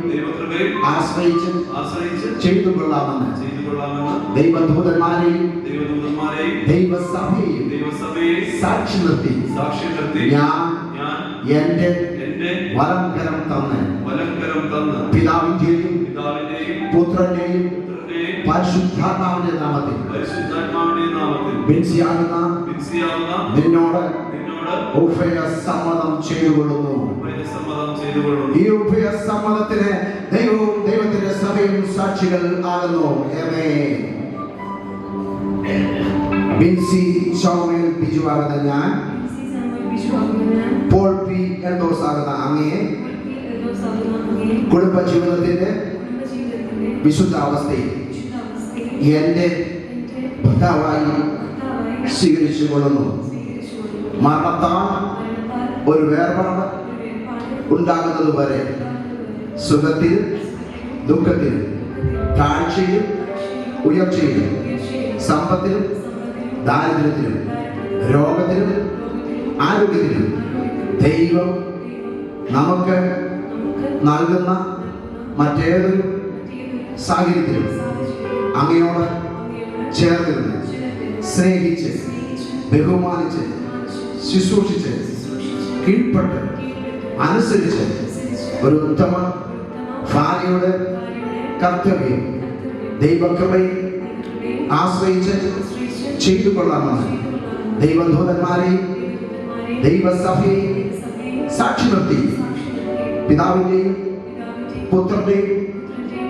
ആശ്രയിച്ച് ചെയ്തു കൊള്ളാമെന്ന് ദൈവദൂതന്മാരെയും ദൈവസഭയെയും സാക്ഷി നിർത്തി ഞാൻ എന്റെ വലംകരം തന്ന് പിതാവിന്റെയും പുത്രന്റെയും പരിശുദ്ധാത്മാവിന്റെ നാമത്തിൽ ബിൻസിയാകുന്ന നിന്നോട് ഉഭയസമ്മതം ചെയ്തുകൊള്ളുന്നു. ഈ ഉഭയസമ്മതത്തിന് ദൈവവും ദൈവത്തിന്റെ സഭയും സാക്ഷികൾ ആകുന്നു. ബിൻസി ഷോമേൽ ബിജു ആകുന്ന ഞാൻ, പോൾ പി എൽദോസ് ആകുന്ന അങ്ങയെ കുടുംബജീവിതത്തിന്റെ വിശുദ്ധാവസ്ഥയിൽ എന്റെ ഭർത്താവായി സ്വീകരിച്ചു കൊള്ളുന്നു. മരണത്താൽ ഒരു വേർപാട് ഉണ്ടാകുന്നത് വരെ സുഖത്തിൽ ദുഃഖത്തിൽ താഴ്ചയിൽ ഉയർച്ചയിൽ സമ്പത്തിലും ദാരിദ്ര്യത്തിലും രോഗത്തിലും ആരോഗ്യത്തിലും ദൈവം നമുക്ക് നൽകുന്ന മറ്റേതൊരു സാഹചര്യത്തിലും അങ്ങയോട് ചേർന്നിരുന്ന് സ്നേഹിച്ച് ബഹുമാനിച്ച് ശുശ്രൂഷിച്ച് കീഴ്പ്പെട്ട് അനുസരിച്ച് ഒരു ഉത്തമ ഭാര്യയുടെ കർത്തവ്യം ദൈവകൃപയെ ആശ്രയിച്ച് ചെയ്തു കൊള്ളാമെന്ന് ദൈവദൂതന്മാരെയും ദൈവസഭയെയും സാക്ഷി നിർത്തി പിതാവിന്റെയും പുത്രന്റെയും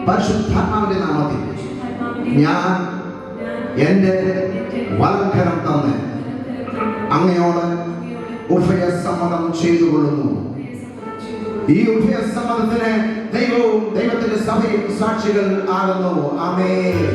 പരിശുദ്ധാത്മാവിന്റെ നാമത്തിൽ ഞാൻ എൻ്റെ വലങ്കരം തന്ന് അങ്ങയോട് ഉഭയസമ്മതം ചെയ്തുകൊള്ളുന്നു. ഈ ഉഭയസമ്മതത്തിന് ദൈവവും ദൈവത്തിന്റെ സഭയും സാക്ഷികൾ ആകുന്നു. ആമേൻ.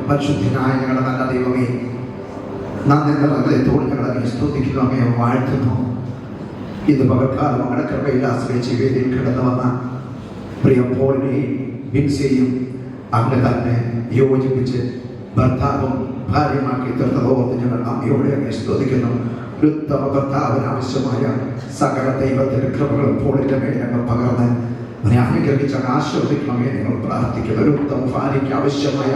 പരിശുദ്ധനായ ഞങ്ങളുടെ നല്ല ദൈവമേ, നന്ദി ഹൃദയത്തോട് ഞങ്ങളെ സ്തുതിക്കുന്നു, അങ്ങയെ വാഴ്ത്തുന്നു. ഇത് പകൽക്കാലം അങ്ങയുടെ കൃപയിൽ ആശ്രയിച്ച് വേദിയിൽ കിടന്നു വന്ന പ്രിയ പോളിനെയും ബിൻസിയെയും അങ്ങ് തന്നെ യോജിപ്പിച്ച് ഭർത്താവും ഭാര്യമാക്കി തീർന്നതോർത്ത് ഞങ്ങൾ അമ്മയോടെ അങ്ങ് സ്തുതിക്കുന്നു. ഒരു ഉത്തമ ഭർത്താവിന് ആവശ്യമായ സകല ദൈവത്തിന്റെ കൃപകളും പോളിന്റെ മേൽ ഞങ്ങൾ പകർന്ന് അനുഗ്രഹിച്ച് ആശീർവദിക്കണമേ ഞങ്ങൾ പ്രാർത്ഥിക്കുന്നു. ഒരു ഉത്തമ ഭാര്യയ്ക്ക് ആവശ്യമായ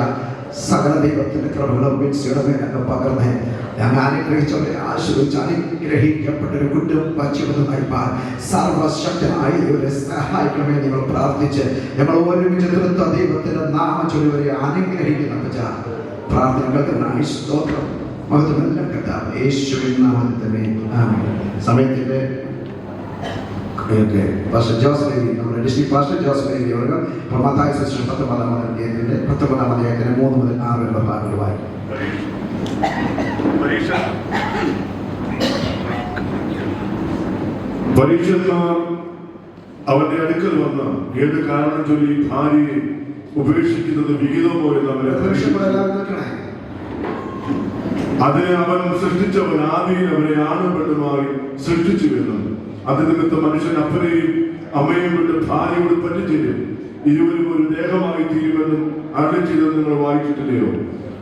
സകല ദൈവത്തിന്റെ കൃപകളും ബിൻസിയുടെ മേൽ ഞങ്ങൾ പകർന്ന് ഞങ്ങൾ അനുഗ്രഹിച്ചവരെ ആശീർവദിച്ച് അനുഗ്രഹിക്കപ്പെട്ടൊരു കുടുംബ ജീവിതം നയിപ്പാൻ സർവശക്തനായ ഇവരെ സഹായിക്കണമേ നിങ്ങൾ പ്രാർത്ഥിച്ച് ഞങ്ങൾ ഒരുമിച്ച് തീർത്ത ദൈവത്തിന്റെ നാമചൊല്ലുവരെ അനുഗ്രഹിക്കുന്ന പ്രാർത്ഥനകൾക്കായി സ്തോത്രം മഹത്വമെല്ലാം കർത്താവ് യേശുവിൻ നാമത്തിൽ തന്നെ ആമേൻ. സമയത്തിന്റെ പാസ്റ്റർ ജോസ് നമ്മുടെ ഡിസ്ട്രിക്ട് പാസ്റ്റർ ജോസ് അവർ മത്തായി സുവിശേഷം 19-ാം അധ്യായത്തിന്റെ 19-ാം അധ്യായത്തിന് 3 മുതൽ 6 വരെയുള്ള ഭാഗങ്ങൾ വായിക്കും. പരീക്ഷന്മാർ അവന്റെ അടുക്കൽ വന്ന് ഏത് കാരണം ചൊല്ലി ഭാര്യയെ ഉപേക്ഷിക്കുന്നത് വിഹിതമോ എന്ന് അവരെ അതിനെ അവൻ സൃഷ്ടിച്ചവൻ ആദിയിൽ അവരെ ആണും പെണ്ണുമായി സൃഷ്ടിച്ചു വരുന്നത്. അത് നിമിത്തം മനുഷ്യൻ അപ്പനെയും അമ്മയും വിട്ട് ഭാര്യയോട് പറ്റിച്ചേരും, ഇരുവരും ഒരു ദേഹമായി തീരുമെന്നും അരുളി ചെയ്തെന്ന് നിങ്ങൾ വായിച്ചിട്ടില്ലയോ?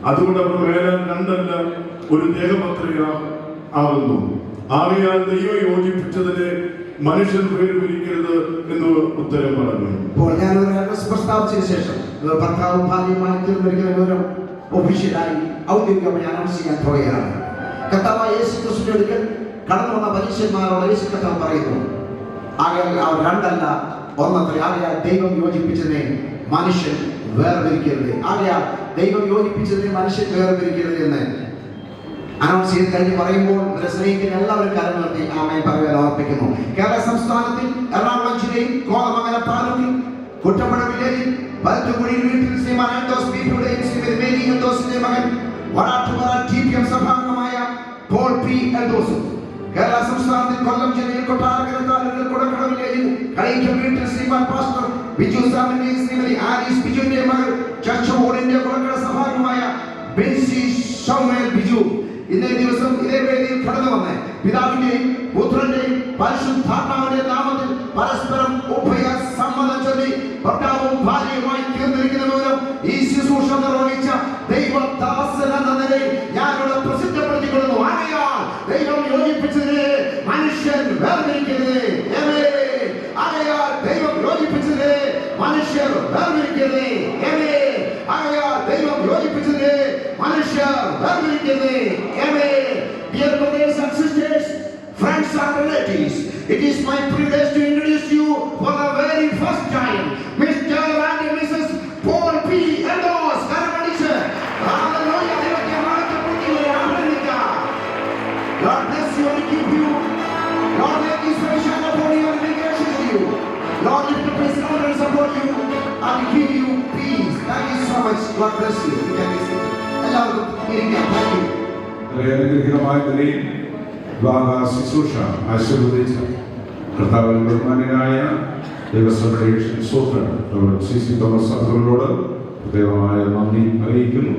അതുകൊണ്ട് അവർ മേലാൽ രണ്ടല്ല ഒരു ദേഹമത്രയാ ആകുന്നു. ആകയാൽ ദൈവം യോജിപ്പിച്ചതിനെ മനുഷ്യൻ വേർപിരിക്കരുത് എന്ന് ഉത്തരം പറഞ്ഞു. ഇപ്പോൾ ഞാൻ ഒരു അഡ്രസ് പ്രസ്താവിച്ചതിന് ശേഷം ഭർത്താവും ഭാര്യയുമായി തീർന്നിരിക്കുന്ന വിവരം ഒഫീഷ്യലായി ഔദ്യോഗികമായി അനൗൺസ് ചെയ്യാൻ പോവുകയാണ്. കർത്താവായ യേശു ക്രിസ്തുവിന്റെ അടുക്കൽ കടന്നു വന്ന പരീക്ഷന്മാരോട് യേശു കർത്താവ് പറയുന്നു, ആകയാൽ അവർ രണ്ടല്ല ഒന്നത്രേ. ആകയാൽ ദൈവം യോജിപ്പിച്ചതിനെ മനുഷ്യൻ വേർതിരിക്കരുത്. ആകയാൽ ദൈവം യോജിപ്പിച്ചതിനെ മനുഷ്യൻ വേർതിരിക്കരുത് എന്ന് അനൗൺസ് ചെയ്ത് കഴിഞ്ഞ് പറയുമ്പോൾ സ്നേഹിക്കുന്ന എല്ലാവരും കാര്യം നിർത്തി ആമേൻ പറയുവാൻ ഓർപ്പിക്കുന്നു. കേരള സംസ്ഥാനത്തിൽ എറണാകുളം ജില്ലയിൽ കോതമംഗലം താലൂക്കിൽ കുട്ടപ്പുഴ വില്ലേജിൽ പരുത്തുകുഴിയിൽ വീട്ടിൽ ശ്രീമാൻ ആൻഡോസ് ബിപിയുടെയും ശ്രീമതി മേരി എൽദോസിന്റെ മകൻ വടാട്ടുപറ TPM സഭാംഗമായ പോൾ പി എൽദോസും, കേരള സംസ്ഥാനത്തിൽ കൊല്ലം ജില്ലയിൽ കൊട്ടാരക്കര താലൂക്കിൽ കുടക്കട വില്ലേജിൽ കളിക്കൽ വീട്ടിൽ ശ്രീമാൻ പാസ്റ്റർ ബിജു സാമിന്റെയും ശ്രീമതി ആലീസ് ബിജുവിന്റെ മകൾ ചർച്ച ബോർഡിന്റെ കുടക്കട സഭാംഗമായ ബെൻസി ഷൗമേൽ ബിജു ഇന്നേ ദിവസം ഇതേ വേദിയിൽ കടന്നു വന്ന് പിതാവിന്റെയും പുത്രന്റെയും പരിശുദ്ധാത്മാവിന്റെ നാമത്തിൽ പരസ്പരം ഉഭയ സമ്മതം ചൊല്ലി ഭർത്താവും ഭാര്യയുമായി തീർന്നിരിക്കുന്ന വിവരം ഈ ശുശ്രൂഷ നിർവഹിച്ച ദൈവദാസൻ എന്ന നിലയിൽ ഞാനിവിടെ പ്രസിദ്ധപ്പെടുത്തിക്കൊള്ളുന്നു. ആകയാൽ ദൈവം യോജിപ്പിച്ചതിനെ മനുഷ്യൻ വേർതിരിക്കരുത്. ആകയാൽ ദൈവം യോജിപ്പിച്ചതിനെ മനുഷ്യർ വേർതിരിക്കരുത്. ആകയാൽ ദൈവം യോജിപ്പിച്ചതിനെ മനുഷ്യർ വേർതിരിക്കരുത്. ladies, it is my privilege to introduce you for the very first time, Mr. and Mrs. Paul P. Endos. Hallelujah. God bless you and keep you. Lord, make His face shine upon you and be gracious to you. Lord, lift up His countenance and support you and give you peace. Thank you so much. God bless you. You can be seated. എല്ലാവർക്കും ഇരിക്കാം. Thank you. അനുഗ്രഹീതമായ നിലയിൽ വിവാഹ ശുശ്രൂഷ ആശീർവദിച്ച കർത്താവിൽ ബഹുമാന്യനായ ദേവസ്വയുടെ superintendent C Thomas അവരോട് പ്രത്യേകമായ നന്ദി അറിയിക്കുന്നു.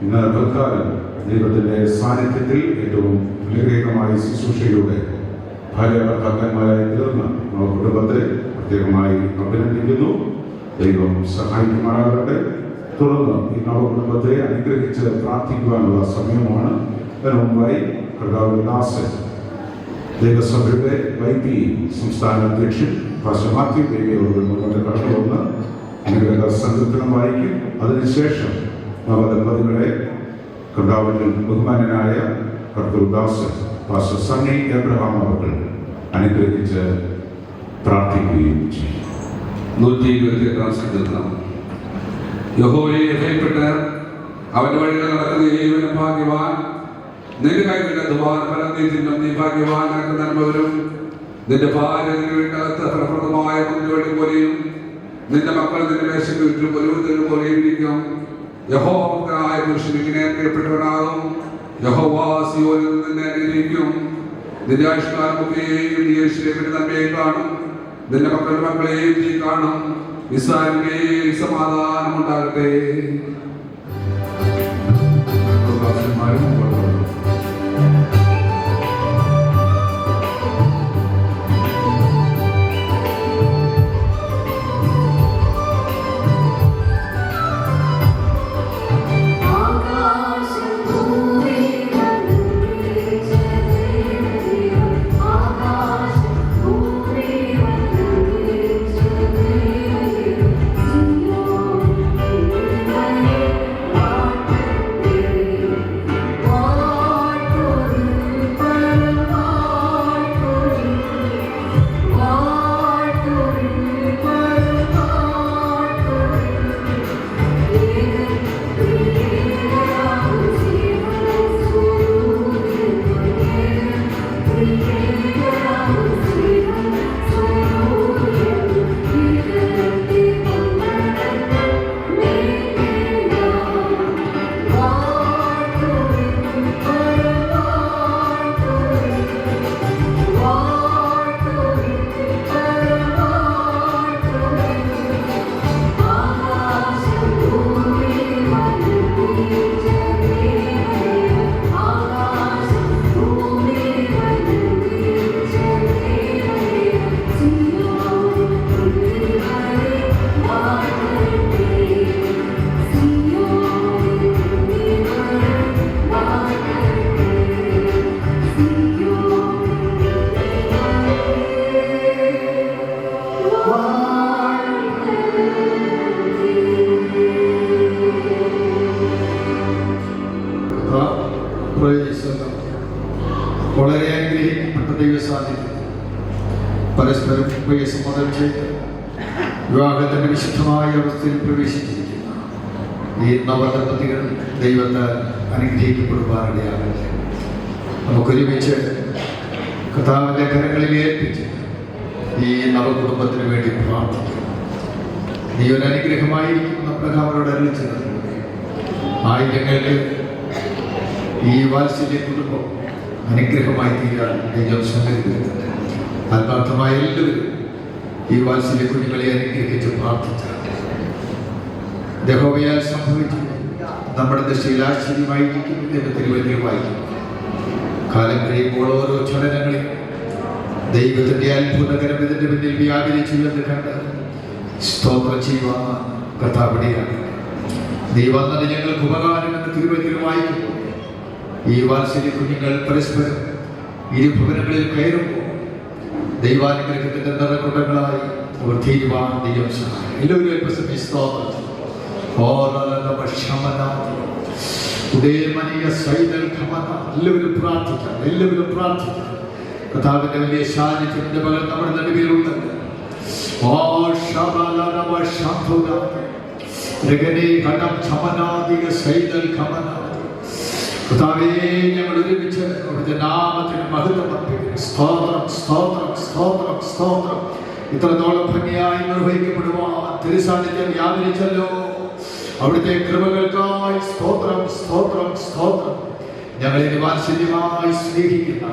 ഇന്ന് തൽക്കാലം ദൈവത്തിൻ്റെ സാന്നിധ്യത്തിൽ ഏറ്റവും അനുഗ്രഹീതമായ ശുശ്രൂഷയിലൂടെ ഭാര്യ ഭർത്താക്കന്മാരായി തീർന്ന കുടുംബത്തെ പ്രത്യേകമായി അഭിനന്ദിക്കുന്നു. ദൈവം സഹായിക്കുമാറാകട്ടെ. തുടർന്ന് ഈ നവകുടുംബത്തെ അനുഗ്രഹിച്ച് പ്രാർത്ഥിക്കുവാനുള്ള സമയമാണ്. അതിനു മുമ്പായി കർത്താവ് ദാസൻ ദേവസഭയുടെ വൈപി സംസ്ഥാന അധ്യക്ഷൻ പാസ്റ്റർ മാത്യു ബേബി അവർ മുന്നോട്ട് കടന്നു വന്ന് അനുഗ്രഹ സങ്കീർത്തനം വായിക്കും. അതിനുശേഷം നവദമ്പതികളെ കർത്താവിൽ ബഹുമാനനായ കർത്തൃ ദാസൻ പാസ്റ്റർ സണ്ണി എബ്രഹാം അവർ അനുഗ്രഹിച്ച് പ്രാർത്ഥിക്കുകയും ചെയ്യും. 128 സങ്കീർത്തനം. യഹോവയെ ഭയപ്പെട്ട് അവന്റെ വഴികൾ നടക്കുന്ന ഏവനും ഭാഗ്യവാൻ. നിന്റെ കൈകളുടെ ദ്വാരഫലം നീ തിന്നും. നീ ഭാഗ്യവാൻ. നിനക്ക് നന്മ വരും. നിന്റെ ഭാര്യ നിന്റെ വീട്ടിനകത്ത് ഫലപ്രദമായ മുന്തിരിവള്ളി പോലെയും നിന്റെ മക്കൾ നിന്റെ മേശയ്ക്ക് ചുറ്റും ഒരുവത്തിന് പോലെയും ഇരിക്കും. യഹോവയായ പുരുഷൻ ഇങ്ങനെ പ്രിയപ്പെട്ടവനാകും. യഹോവ സിയോനിൽ നിന്നെ അനുഗ്രഹിക്കും. നിന്റെ ആയുഷ്കാലമൊക്കെയും നീ യെരൂശലേമിന്റെ നന്മയെ കാണും. നിന്റെ മക്കളുടെ മക്കളെയും നീ കാണും. ഇസ്രായേലിൽ സമാധാനം ഉണ്ടാകട്ടെ. വളരെ അനുഗ്രഹിക്കപ്പെട്ട ദൈവസാന്നിധ്യം പരസ്പരം ഉപയസമ്മതം ചെയ്ത് വിവാഹത്തിന്റെ വിശുദ്ധമായ അവസ്ഥയിൽ പ്രവേശിച്ചിരിക്കുന്ന ഈ നവദമ്പതികൾ ദൈവത്താൽ അനുഗ്രഹിക്കപ്പെടുവാനിടയാകട്ടെ. നമുക്കൊരുമിച്ച് കർത്താവിന്റെ കരങ്ങളിൽ ഏൽപ്പിച്ച് ഈ നവകുടുംബത്തിന് വേണ്ടി പ്രാർത്ഥിക്കും. നീ ഒരു അനുഗ്രഹമായിരിക്കും നമ്മുടെ അവരോട് അറിയിച്ചത്. ആയിരങ്ങൾക്ക് ഈ വാത്സല്യ കുടുംബം അനുഗ്രഹമായി തീരാൻ ദൈവം സംഘടിപ്പിക്കുന്നുണ്ട്. ആത്മാർത്ഥമായ എല്ലാവരും ഈ വാത്സല്യ കുഞ്ഞുങ്ങളെ അനുഗ്രഹിച്ച് പ്രാർത്ഥിച്ചാൽ യഹോവയാൽ സംഭവിച്ചു നമ്മുടെ ദൃഷ്ടിയിൽ ആശ്ചര്യമായിരിക്കും. ദൈവത്തിന് വലിയമായിരിക്കും. കാലം കഴിയുമ്പോൾ ഓരോ ചലനങ്ങളിൽ ദൈവത്തിന്റെ അത്ഭുതകരം ഇതിന്റെ പിന്നിൽ വ്യാപരിച്ചു എന്ന് കണ്ട് സ്തോത്രം ചെയ്യുവാൻ കഥാപടിയാണ്. നീ വന്നത് ഞങ്ങൾക്ക് ഉപകാരമെന്ന് തിരുവചനമായിരിക്കും. ഈ വാത്സല്യ കുഞ്ഞുങ്ങൾ പരസ്പരം ഇരുഭവനങ്ങളിൽ കയറുമ്പോൾ ദൈവാനുഗ്രഹത്തിന്റെ നിറകുടങ്ങളായി അവർ തീരുവാൻ ദൈവം സഹായം. എല്ലാവരും എല്ലാവരും പ്രാർത്ഥിക്കാം. കർത്താവിന്റെ വലിയ സാന്നിധ്യത്തിന്റെ മകൾ നമ്മുടെ നടുവിലുണ്ട്. ഓ ശബലരവ ശാന്തുന രഗനേ ഘടം ഛമനാദിക സൈദൽ ഖമനാദി. കർത്താവേ, ഞങ്ങൾ ഒരുമിച്ച് അവിടുത്തെ നാമത്തിന് മഹത്വം അർപ്പിക്കുന്നു. സ്തോത്രം, സ്തോത്രം, സ്തോത്രം, സ്തോത്രം. ഇത്രത്തോളം ഭംഗിയായി നിർവഹിക്കപ്പെടുവാൻ തിരുസാന്നിധ്യം വ്യാപരിച്ചല്ലോ. അവിടുത്തെ കൃപകൾക്കായി സ്തോത്രം, സ്തോത്രം, സ്തോത്രം. ഞങ്ങളെ വാത്സല്യമായി സ്നേഹിക്കുന്ന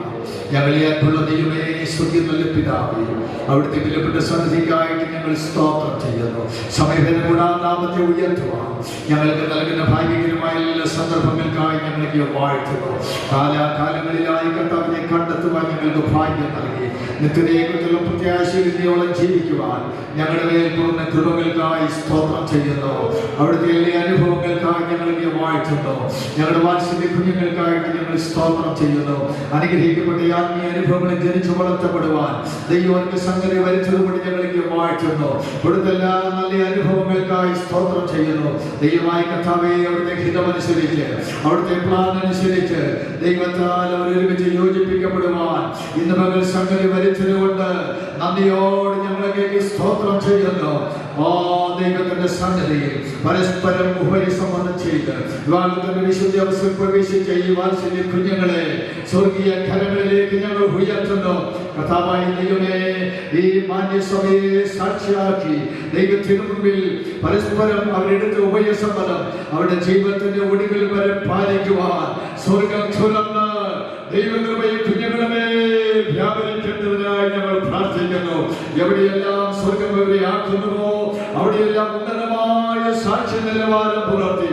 ഞങ്ങളെ അത്ഭുത ദൈവമേ, സ്വർഗ്ഗം നല്ല പിതാവേ, അവിടുത്തെ വിലപ്പെട്ട സന്നിധിക്കായിട്ട് ഞങ്ങൾ സ്തോത്രം ചെയ്യുന്നു. സമയഭേദം കൂടാതെ നാമത്തെ ഉയർത്തുവാൻ ഞങ്ങൾക്ക് നൽകുന്ന ഭാഗ്യകരമായ എല്ലാ സന്ദർഭങ്ങൾക്കായി ഞങ്ങൾക്ക് വാഴ്ത്തുന്നു. കാലാകാലങ്ങളിലായി കർത്താവിനെ കണ്ടെത്തുവാൻ ഞങ്ങൾക്ക് ഭാഗ്യം നൽകി. നിത്യതയെക്കുറിച്ചുള്ള പ്രത്യാശയോളം ജീവിക്കുവാൻ ഞങ്ങളുടെ മേൽ പൂർണ്ണ കൃപകൾക്കായി സ്തോത്രം ചെയ്യുന്നു. അവിടുത്തെ എല്ലാ അനുഭവങ്ങൾക്കായി ഞങ്ങൾക്ക് വാഴ്ത്തുന്നു. ഞങ്ങളുടെ വാത്സല്യ കുഞ്ഞുങ്ങൾക്കായിട്ട് ഞങ്ങൾ സ്തോത്രം ചെയ്യുന്നു. അനുഗ്രഹിക്കപ്പെട്ട ആത്മീയ അനുഭവങ്ങളിൽ ജനിച്ചു വളർത്തപ്പെടുവാൻ ദൈവത്തിന്റെ സംഗതി വരുന്നതുകൊണ്ട് ഞങ്ങൾക്ക് വാഴ്ത്തുന്നു. ഇവിടുത്തെ എല്ലാ നല്ല അനുഭവങ്ങൾക്കായി സ്തോത്രം ചെയ്യുന്നു. ദൈവമായ കർത്താവേ, അവിടുത്തെ ഹിതമനുസരിച്ച് അവിടുത്തെ പ്ലാൻ അനുസരിച്ച് ദൈവത്താൽ അവരൊരുമിച്ച് യോജിപ്പിക്കപ്പെടുവാൻ ഇന്ന് പകൽ സംഗതി വരുന്നതുകൊണ്ട് നന്ദിയോട് ഞങ്ങളൊക്കെ സ്തോത്രം ചെയ്യുന്നു. ഓ ദൈവത്തിന്റെ സന്നിധിയിൽ പരസ്പരം ഉപരിസംബന്ധം ചെയ്ത് വിവാഹത്തിന്റെ വിശുദ്ധ അവസ്ഥയിൽ പ്രവേശിച്ച ഈ വാത്സല്യ കുഞ്ഞുങ്ങളെ സ്വർഗീയ കരങ്ങളിലേക്ക് ഞങ്ങൾ ഉയർത്തുന്നു. കർത്താവായ ദൈവമേ, ഈ മാന്യസഭയെ സാക്ഷിയാക്കി ദൈവത്തിന് മുമ്പിൽ പരസ്പരം അവരെടുത്ത ഉഭയസമ്മതം അവരുടെ ജീവിതത്തിന്റെ ഒടുവിൽ വരെ പാലിക്കുവാൻ സ്വർഗം തുറന്ന് ദൈവകൃപയെ കുഞ്ഞുങ്ങളുടെ മേൽ വ്യാപരിക്കേണ്ടതിനായി ഞങ്ങൾ പ്രാർത്ഥിക്കുന്നു. എവിടെയെല്ലാം സ്വർഗം അവരെ ആക്കുന്നുവോ അവിടെയെല്ലാം ഉന്നതമായ സാക്ഷി നിലവാരം പുലർത്തി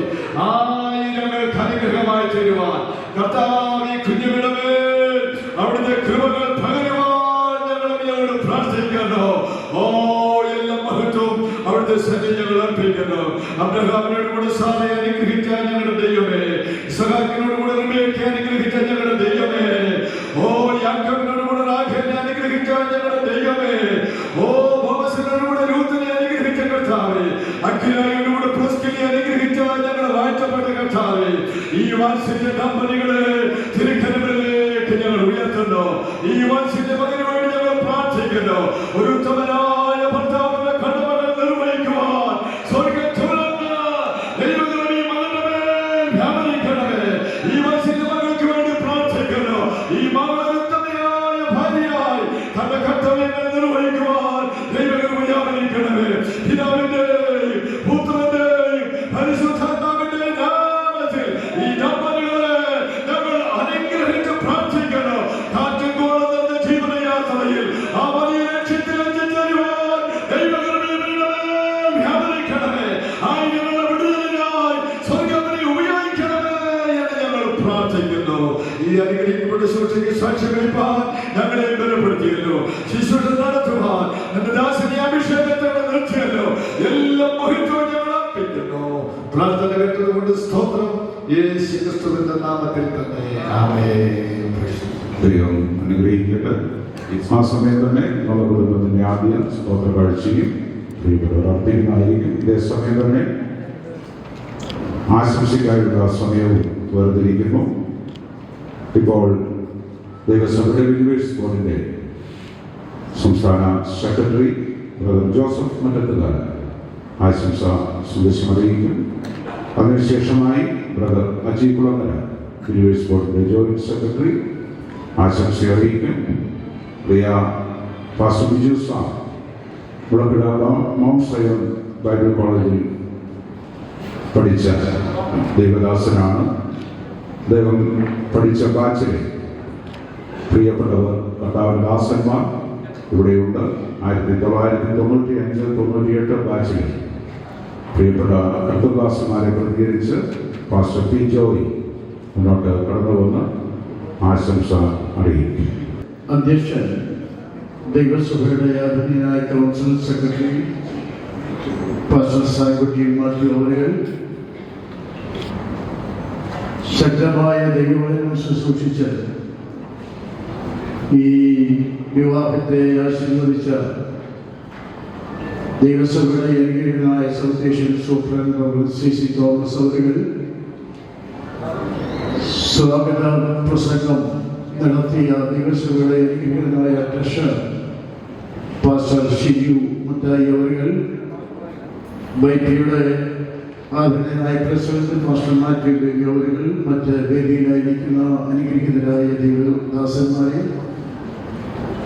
ആയിരങ്ങൾക്ക് അനുഗ്രഹമായി തീരുവാൻ കർത്താവ് ഈ കുഞ്ഞുങ്ങളുടെ മേൽ അവിടുത്തെ കൃപകൾ പകരുവാൻ ഞങ്ങളോട് പ്രാർത്ഥിക്കുന്നു. ഓ എല്ലാം മഹത്വം അവിടുത്തെ സന്നിധി ഞങ്ങൾ അർപ്പിക്കുന്നു. അബ്രഹാമിനോട് കൂടെ സാറയെ അനുഗ്രഹിച്ച ഞങ്ങളുടെ ദൈവമേ, ഇസ്ഹാക്കിനോട് കൂടെ റിബേക്കയെ അനുഗ്രഹിച്ച ഞങ്ങളുടെ ദൈവമേ, ഓ യാക്കോബിനോട് കൂടെ റാഹേലിനെ അനുഗ്രഹിച്ച ഞങ്ങളുടെ ദൈവമേ, ഓ ബോവസിനോട് കൂടെ രൂത്തിനെ അനുഗ്രഹിച്ച കർത്താവേ, അഖിലയോട് കൂടെ പ്രിസ്കിനെ അനുഗ്രഹിച്ച ഞങ്ങളുടെ വാഴ്ത്തപ്പെട്ട കർത്താവേ, ഈ വാത്സല്യ ദമ്പതികളെ തിരുക്കരങ്ങളിലേക്ക് ഞങ്ങൾ ഉയർത്തുന്നു. ഈ വാത്സല്യ മകന് വേണ്ടി ഞങ്ങൾ പ്രാർത്ഥിക്കുന്നു. ഒരു ഉത്തമനായ ഭർത്താവിന്റെ കടമകൾ നിർവഹിക്കുവാൻ സ്വർഗ്ഗം തുറന്ന് ദൈവമേ ഈ മകന്റെ മേൽ വ്യാപരിക്കണമേ. ഈ വാത്സല്യ മകൾക്ക് വേണ്ടി പ്രാർത്ഥിക്കുന്നു. ഈ മകൾ ഉത്തമയായ ഭാര്യയായി തന്റെ കർത്തവ്യങ്ങൾ നിർവഹിക്കുവാൻ ദൈവമേ വ്യാപരിക്കണമേ. പിതാവിന്റെയും പുത്രന്റെയും പരിശുദ്ധാത്മാവിന്റെയും നാമത്തിൽ ഈ ദമ്പതികളെ ഞങ്ങൾ അനുഗ്രഹിച്ച് പ്രാർത്ഥിക്കുന്നു. കാറ്റും കോളുന്ന ജീവിതയാത്രയിൽ ആ വലിയ ലക്ഷ്യത്തിൽ എത്തിച്ചേരുവാൻ ദൈവകൃപയെ വ്യാപരിക്കണമേ. ആയിരങ്ങളുടെ വിടുതലിനായി സ്വർഗ്ഗത്തിനെ ഉപയോഗിക്കണമേ എന്ന് ഞങ്ങൾ പ്രാർത്ഥിക്കുന്നു. ഈ അനുഗ്രഹിക്കപ്പെട്ട ശുശ്രൂഷയ്ക്ക് സാക്ഷ്യം വഹിപ്പാൻ ഞങ്ങളെ ബലപ്പെടുത്തിയല്ലോ. ശുശ്രൂഷ നടത്തുവാൻ എന്റെ ദാസനെ അഭിഷേകത്തോടെ നിർത്തിയല്ലോ. എല്ലാം മഹത്വം ഞങ്ങൾ അർപ്പിക്കുന്നു. പ്രാർത്ഥന കേട്ടതുകൊണ്ട് സ്തോത്രം. യേശു ക്രിസ്തുവിന്റെ നാമത്തിൽ തന്നെ ആമേൻ. ദൈവം അനുഗ്രഹിക്കട്ടെ. ആ സമയം തന്നെ നമ്മുടെ കുടുംബത്തിന്റെ ആദ്യ സ്തോത്ര കാഴ്ചയും പ്രിയപ്പെട്ടവർ അർപ്പിക്കുന്നതായിരിക്കും. ഇതേ സമയം തന്നെ ആശംസയ്ക്കായുള്ള സമയവും വേർതിരിക്കുന്നു. ഇപ്പോൾ ദേവസഭയുടെ യൂണിവേഴ്സ് ബോർഡിന്റെ സംസ്ഥാന സെക്രട്ടറി ബ്രദർ ജോസഫ് മറ്റത്തുകാരൻ ആശംസ സന്ദേശം അറിയിക്കും. അതിനുശേഷമായി ബ്രദർ അജി കുളങ്ങര യൂണിവേഴ്സ് ബോർഡിന്റെ ജോയിന്റ് സെക്രട്ടറി ആശംസ അറിയിക്കും. പ്രിയ പാസ്റ്റർ ബിജു സാർ മുളപ്പിട മൗണ്ട് സയോൺ ബൈബിൾ കോളേജിൽ പഠിച്ച ദൈവദാസനാണ്. ദൈവം പഠിച്ച ബാച്ചിലെ പ്രിയപ്പെട്ടവർ കർത്താവിൻ ദാസന്മാർ ഇവിടെയുണ്ട്. 1995-98 ബാച്ചിൽ പ്രിയപ്പെട്ട കർത്തദാസന്മാരെ പ്രതികരിച്ച് പാസ്റ്റർ പി ജോയി മുന്നോട്ട് കടന്നു വന്ന് ആശംസ അറിയിക്കും. അധ്യക്ഷൻ ദൈവസഭയുടെ ആദരണീയനായ കൗൺസിൽ സെക്രട്ടറി പാസ്റ്റർ സായ്കുട്ടി മാത്യു അവരുകൾ ശക്തമായ ദൈവവചനം ശുശ്രൂഷിച്ച് ഈ വിവാഹത്തെ ആശീർവദിച്ച ദൈവസഭയുടെ അനുഗ്രഹീതനായ സൗത്തേഷ്യൻ സൂപ്രണ്ട് CC തോമസ് അവരുകൾ സ്വാഗത പ്രസംഗം നടത്തിയ ദൈവസഭയുടെ അനുഗ്രഹീതനായ ട്രഷറർ പാസ്റ്റർ ഷിജു മുത്തായി അവர்கள், ബൈബിളിയുടെ ആദരണീയനായ പ്രസിഡന്റ് പാസ്റ്റർ മാത്യു ബേബി അവர்கள், മറ്റ് വേദിയിലായിരിക്കുന്ന അനുഗ്രഹീതരായ ദൈവദാസന്മാരെ,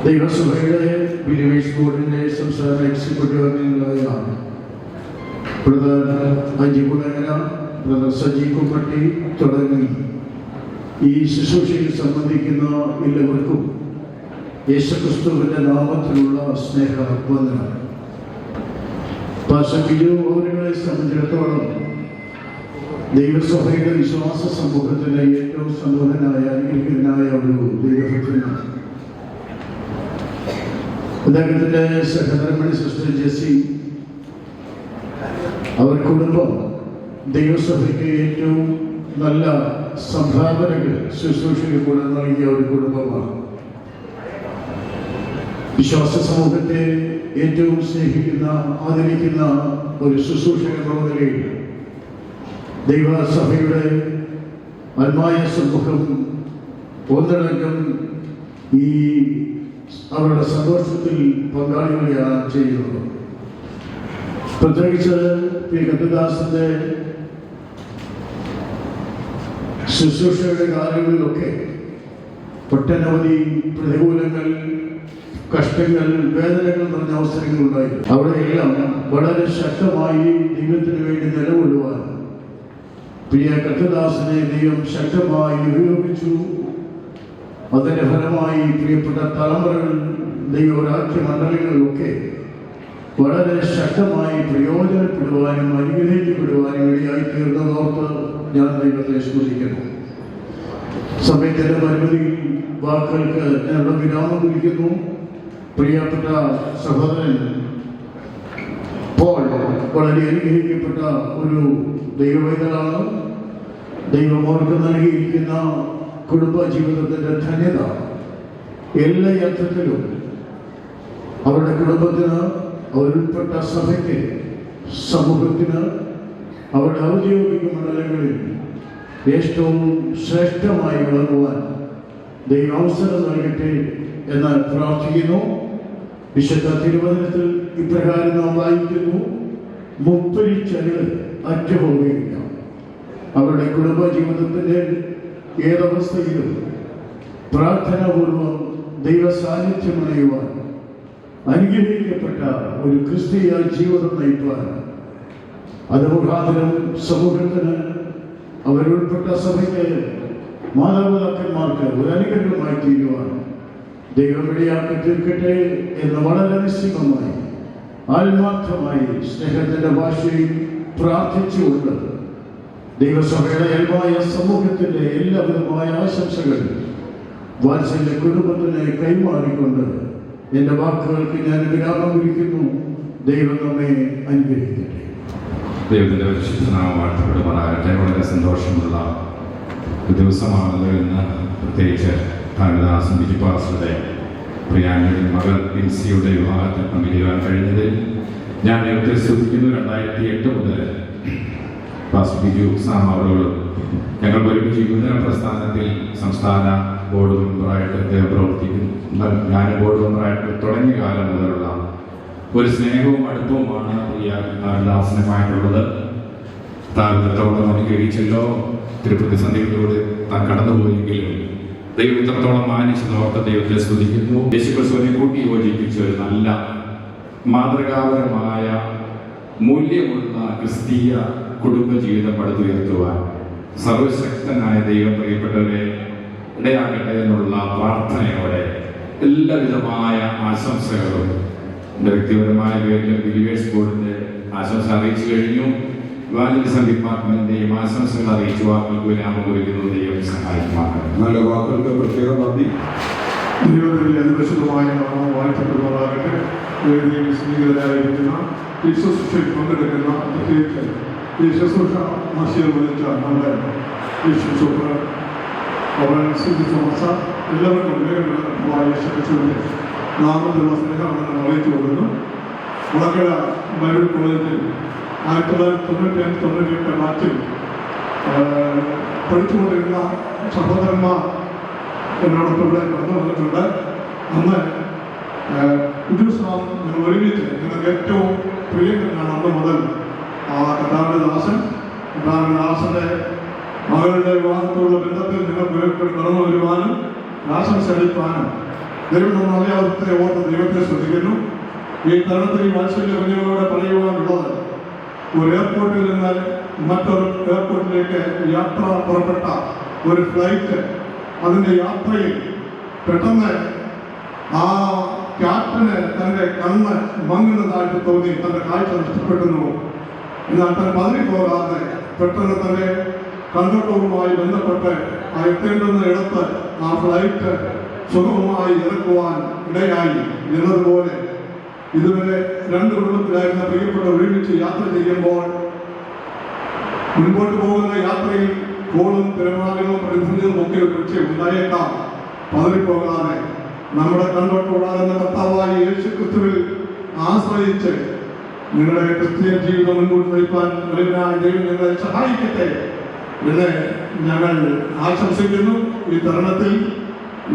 ദൈവസഭയുടെ ബിലീവേഴ്സ് ബോർഡിന്റെ സംസ്ഥാന എക്സിക്യൂട്ടീവ് അംഗങ്ങളായ ബ്രദർ അജി കുളങ്ങര, ബ്രദർ സജി കുമ്മട്ടി തുടങ്ങി ഈ ശുശ്രൂഷയിൽ സംബന്ധിക്കുന്ന എല്ലാവർക്കും യേശുക്രിസ്തുവിന്റെ നാമത്തിലുള്ള സ്നേഹവന്ദനം. പാസ്റ്റർ ബിജു അവരെ സംബന്ധിച്ചിടത്തോളം ദൈവസഭയുടെ വിശ്വാസ സമൂഹത്തിലെ ഏറ്റവും സമ്പന്നനായ അനുഗ്രഹീതനായ ഒരു ദൈവഭക്തനാണ്. അദ്ദേഹത്തിന്റെ സഹധർമ്മിണി സിസ്റ്റർ ജെസ്സി, അവർ കുടുംബം ദൈവസഭയ്ക്ക് ഏറ്റവും നല്ല സംഭാവനകൾ ശുശ്രൂഷയ്ക്ക് കൂടെ നൽകിയ ഒരു കുടുംബമാണ്. വിശ്വാസ സമൂഹത്തെ ഏറ്റവും സ്നേഹിക്കുന്ന, ആദരിക്കുന്ന ഒരു ശുശ്രൂഷകൻ എന്ന നിലയിൽ ദൈവസഭയുടെ ആത്മായ സമൂഹം ഒന്നടങ്കം ഈ അവരുടെ സന്തോഷത്തിൽ പങ്കാളികളെയാണ് ചെയ്യുന്നത്. പ്രത്യേകിച്ച് പി കത്തദാസന്റെ ശുശ്രൂഷയുടെ കാലങ്ങളിലൊക്കെ ഒട്ടനവധി പ്രതികൂലങ്ങൾ, കഷ്ടങ്ങൾ, വേദനകൾ നിറഞ്ഞ അവസരങ്ങൾ ഉണ്ടായിരുന്നു. അവിടെയെല്ലാം വളരെ ശക്തമായി ദൈവത്തിന് വേണ്ടി നിലകൊള്ളുവാൻ പ്രിയ കത്തദാസനെ ദൈവം ശക്തമായി ഉപയോഗിച്ചു. അതിന്റെ ഫലമായി പ്രിയപ്പെട്ട തലമുറകൾ, ദൈവരാജ്യ മണ്ഡലങ്ങളിലൊക്കെ വളരെ ശക്തമായി പ്രയോജനപ്പെടുവാനും അനുഗ്രഹിക്കപ്പെടുവാനും ഇടയായി തീർന്നതോർത്ത് ഞാൻ ദൈവത്തെ സ്തുതിക്കുന്നു. സമയത്തിന്റെ പരിമിതി വാക്കുകൾക്ക് ഞങ്ങളുടെ വിരാമം കുറിക്കുന്നു. പ്രിയപ്പെട്ട സഹോദരൻ പോൾ വളരെ അനുഗ്രഹിക്കപ്പെട്ട ഒരു ദൈവവേദനാണ്. ദൈവം അവർക്ക് നൽകിയിരിക്കുന്ന കുടുംബ ജീവിതത്തിന്റെ ധന്യത എല്ലാ അർത്ഥത്തിലും അവരുടെ കുടുംബത്തിന്, അവരുൾപ്പെട്ട സഭയ്ക്ക്, സമൂഹത്തിന്, അവരുടെ ഔദ്യോഗിക മണ്ഡലങ്ങളിൽ ഏറ്റവും ശ്രേഷ്ഠമായി വളരുവാൻ ദൈവം അവസരം നൽകട്ടെ എന്ന് പ്രാർത്ഥിക്കുന്നു. വിശുദ്ധ തിരുവചനത്തിൽ ഇപ്രകാരം നാം വായിക്കുന്നു: മുപ്പരിച്ചകൾ അറ്റുപോവുകയില്ല. അവരുടെ കുടുംബ ജീവിതത്തിന്റെ ഏതവസ്ഥയിലും പ്രാർത്ഥനാപൂർവം ദൈവ സാന്നിധ്യം അണയുവാൻ, അനുഗ്രഹിക്കപ്പെട്ട ഒരു ക്രിസ്തീയ ജീവിതം നയിക്കുവാൻ, അത് മുഖാന്തരം സമൂഹത്തിന്, അവരുൾപ്പെട്ട സഭയ്ക്ക്, മാതാപിതാക്കന്മാർക്ക് ഒരു അനുഗ്രഹമായി തീരുവാൻ ദൈവം ഇടയാക്കി തീർക്കട്ടെ എന്ന് വളരെ നിശ്ചിതമായി, ആത്മാർത്ഥമായി, സ്നേഹത്തിന്റെ ഭാഷയിൽ പ്രാർത്ഥിച്ചുകൊണ്ട് ദൈവസഭയുടെ എല്ലാമായ സമൂഹത്തിന്റെ എല്ലാവിധമായ ആശംസകൾ വാത്സല്യ കുടുംബത്തിനെ കൈമാറിക്കൊണ്ട് എന്റെ വാക്കുകൾക്ക് ഞാൻ വിരാമം കുറിക്കുന്നു. ദൈവം നമ്മെ അനുഗ്രഹിക്കട്ടെ. ദൈവത്തിന്റെ പരിശുദ്ധനാമം വാഴ്ത്തപ്പെടുമാറാകട്ടെ. വളരെ സന്തോഷമുള്ള ഒരു ദിവസമാണല്ലോ ഇന്ന്. പ്രത്യേകിച്ച് കാളിദാസൻ ബിജു പാസ്റ്ററുടെ പ്രിയാങ്ങളുടെ മകൾ പിൻസിയുടെ വിവാഹത്തിൽ പങ്കെടുക്കാൻ കഴിഞ്ഞതിൽ ഞാൻ ദൈവത്തെ സ്തുതിക്കുന്നു. 2008 മുതൽ പാസ്റ്റർ ബിജു സാം അവരോടും ഞങ്ങൾ ഒരുമിച്ച് യുവജന പ്രസ്ഥാനത്തിൽ സംസ്ഥാന ബോർഡ് മെമ്പറായിട്ട് പ്രവർത്തിക്കുന്നു. ഞാൻ ബോർഡ് മെമ്പറായിട്ട് തുടങ്ങിയ കാലം മുതലുള്ള ഒരു സ്നേഹവും അടുപ്പവുമാണ് പ്രിയ കാളിദാസനുമായിട്ടുള്ളത്. താരത്തോളം അനുഗ്രഹിച്ചല്ലോ. തിരുപ്രതിസന്ധികളിലൂടെ താൻ കടന്നുപോയെങ്കിലും ദൈവം ഇത്രത്തോളം മാനിച്ച് നോർത്ത ദൈവത്തെ സ്തുതിക്കുന്നു. യേശുക്രിസ്തുവിനെ കൂട്ടി യോജിപ്പിച്ച ഒരു നല്ല മാതൃകാപരമായ മൂല്യമുള്ള ക്രിസ്തീയ കുടുംബജീവിതം പടുത്തുയർത്തുവാൻ സർവശക്തനായ ദൈവം പ്രിയപ്പെട്ടവരെ ഇടയാകട്ടെ എന്നുള്ള പ്രാർത്ഥനയോടെ എല്ലാവിധമായ ആശംസകളും എൻ്റെ വ്യക്തിപരമായ പേരിൽ ബിലീവേഴ്സ് ബോർഡിന്റെ ആശംസ അറിയിച്ചു കഴിഞ്ഞു. ഇവാഞ്ചലിസം ഡിപ്പാർട്ട്മെന്റിന്റെയും ആശംസകൾ അറിയിച്ചു. വാക്കുകൾക്ക് വിരാമം കുറിക്കുന്നത് ദൈവം സഹായിക്കുമാറാകട്ടെ. നല്ല വാക്കുകൾക്ക് പ്രത്യേകം നന്ദി. ദൈവത്തിന്റെ അനുപരിശുദ്ധമായ നാമം വാഴ്ത്തപ്പെടുമാറാകട്ടെ. വേദിയിൽ സ്നേഹിതരായിരിക്കുന്ന ഈ ശുശ്രൂഷയിൽ പങ്കെടുക്കുന്ന, പ്രത്യേകിച്ച് ഈ ശുശ്രൂഷ ആശയം വിളിച്ച നമ്മുടെ സൂപ്പർ തോമസ, എല്ലാവർക്കും യേശുക്രിസ്തുവിന്റെ നാമത്തിലുള്ള സ്നേഹമാണ് അറിയിച്ചു കൊടുക്കുന്നു. മുളക്കര ബൈബിൾ കോളേജിൽ 1995-98 ബാച്ചിൽ പഠിച്ചുകൊണ്ടിരുന്ന സഹോദരന്മാർ എന്നോടൊപ്പം ഇവിടെ കടന്നു വന്നിട്ടുണ്ട്. അന്ന് ഞങ്ങൾ ഒരുമിച്ച് ഞങ്ങൾക്ക് ഏറ്റവും പ്രിയങ്കരനാണ്. അന്ന് മുതൽ കർത്താവിൻ്റെ ദാസന്റെ മകളുടെ വിവാഹത്തോടുള്ള ബന്ധത്തിൽ നിങ്ങൾക്ക് കടന്നു വരുവാനും ആശംസ അളിക്കാനും ദൈവം അറിയാവുന്നത്തെ ഓർത്ത് ദൈവത്തെ ശ്രദ്ധിക്കുന്നു. ഈ തരുണത്തിൽ ഈ വാത്സല്യ കുഞ്ഞുങ്ങളോട് പറയുവാനുള്ളത്, ഒരു എയർപോർട്ടിൽ നിന്ന് മറ്റൊരു എയർപോർട്ടിലേക്ക് യാത്ര പുറപ്പെട്ട ഒരു ഫ്ലൈറ്റ്, അതിൻ്റെ യാത്രയിൽ പെട്ടെന്ന് ആ ക്യാപ്റ്റന് തൻ്റെ കണ്ണ് മങ്ങുന്നതായിട്ട് തോന്നി, തൻ്റെ കാഴ്ച നഷ്ടപ്പെടുന്നു. എന്നാൽ താൻ പതറിപ്പോകാതെ പെട്ടെന്ന് തൻ്റെ കണ്ടക്ടറുമായി ബന്ധപ്പെട്ട് ആ എത്തേണ്ടുന്ന ഇടത്ത് ആ ഫ്ലൈറ്റ് സുഗമമായി ഇറക്കുവാൻ ഇടയായി എന്നതുപോലെ ഇതുവരെ രണ്ട് കുടുംബത്തിലായിരുന്ന പ്രിയപ്പെട്ട ഒരുമിച്ച് യാത്ര ചെയ്യുമ്പോൾ മുൻപോട്ട് പോകുന്ന യാത്രയിൽ കോളും തിരമാലകളും പ്രതിസന്ധികളും ഒക്കെ കുറിച്ച് ഉണ്ടായേക്കാം. പതറിപ്പോകാതെ നമ്മുടെ കണ്ടോട്ടുകൂടാകുന്ന കർത്താവായ യേശു ക്രിസ്തുവിൽ ആശ്രയിച്ച് നിങ്ങളുടെ ക്രിസ്ത്യൻ ജീവിതം മുൻപോട്ട് നയിക്കാൻ വലിയവനായ ദൈവം നിങ്ങളെ സഹായിക്കട്ടെ എന്ന് ഞങ്ങൾ ആശംസിക്കുന്നു. ഈ തരുണത്തിൽ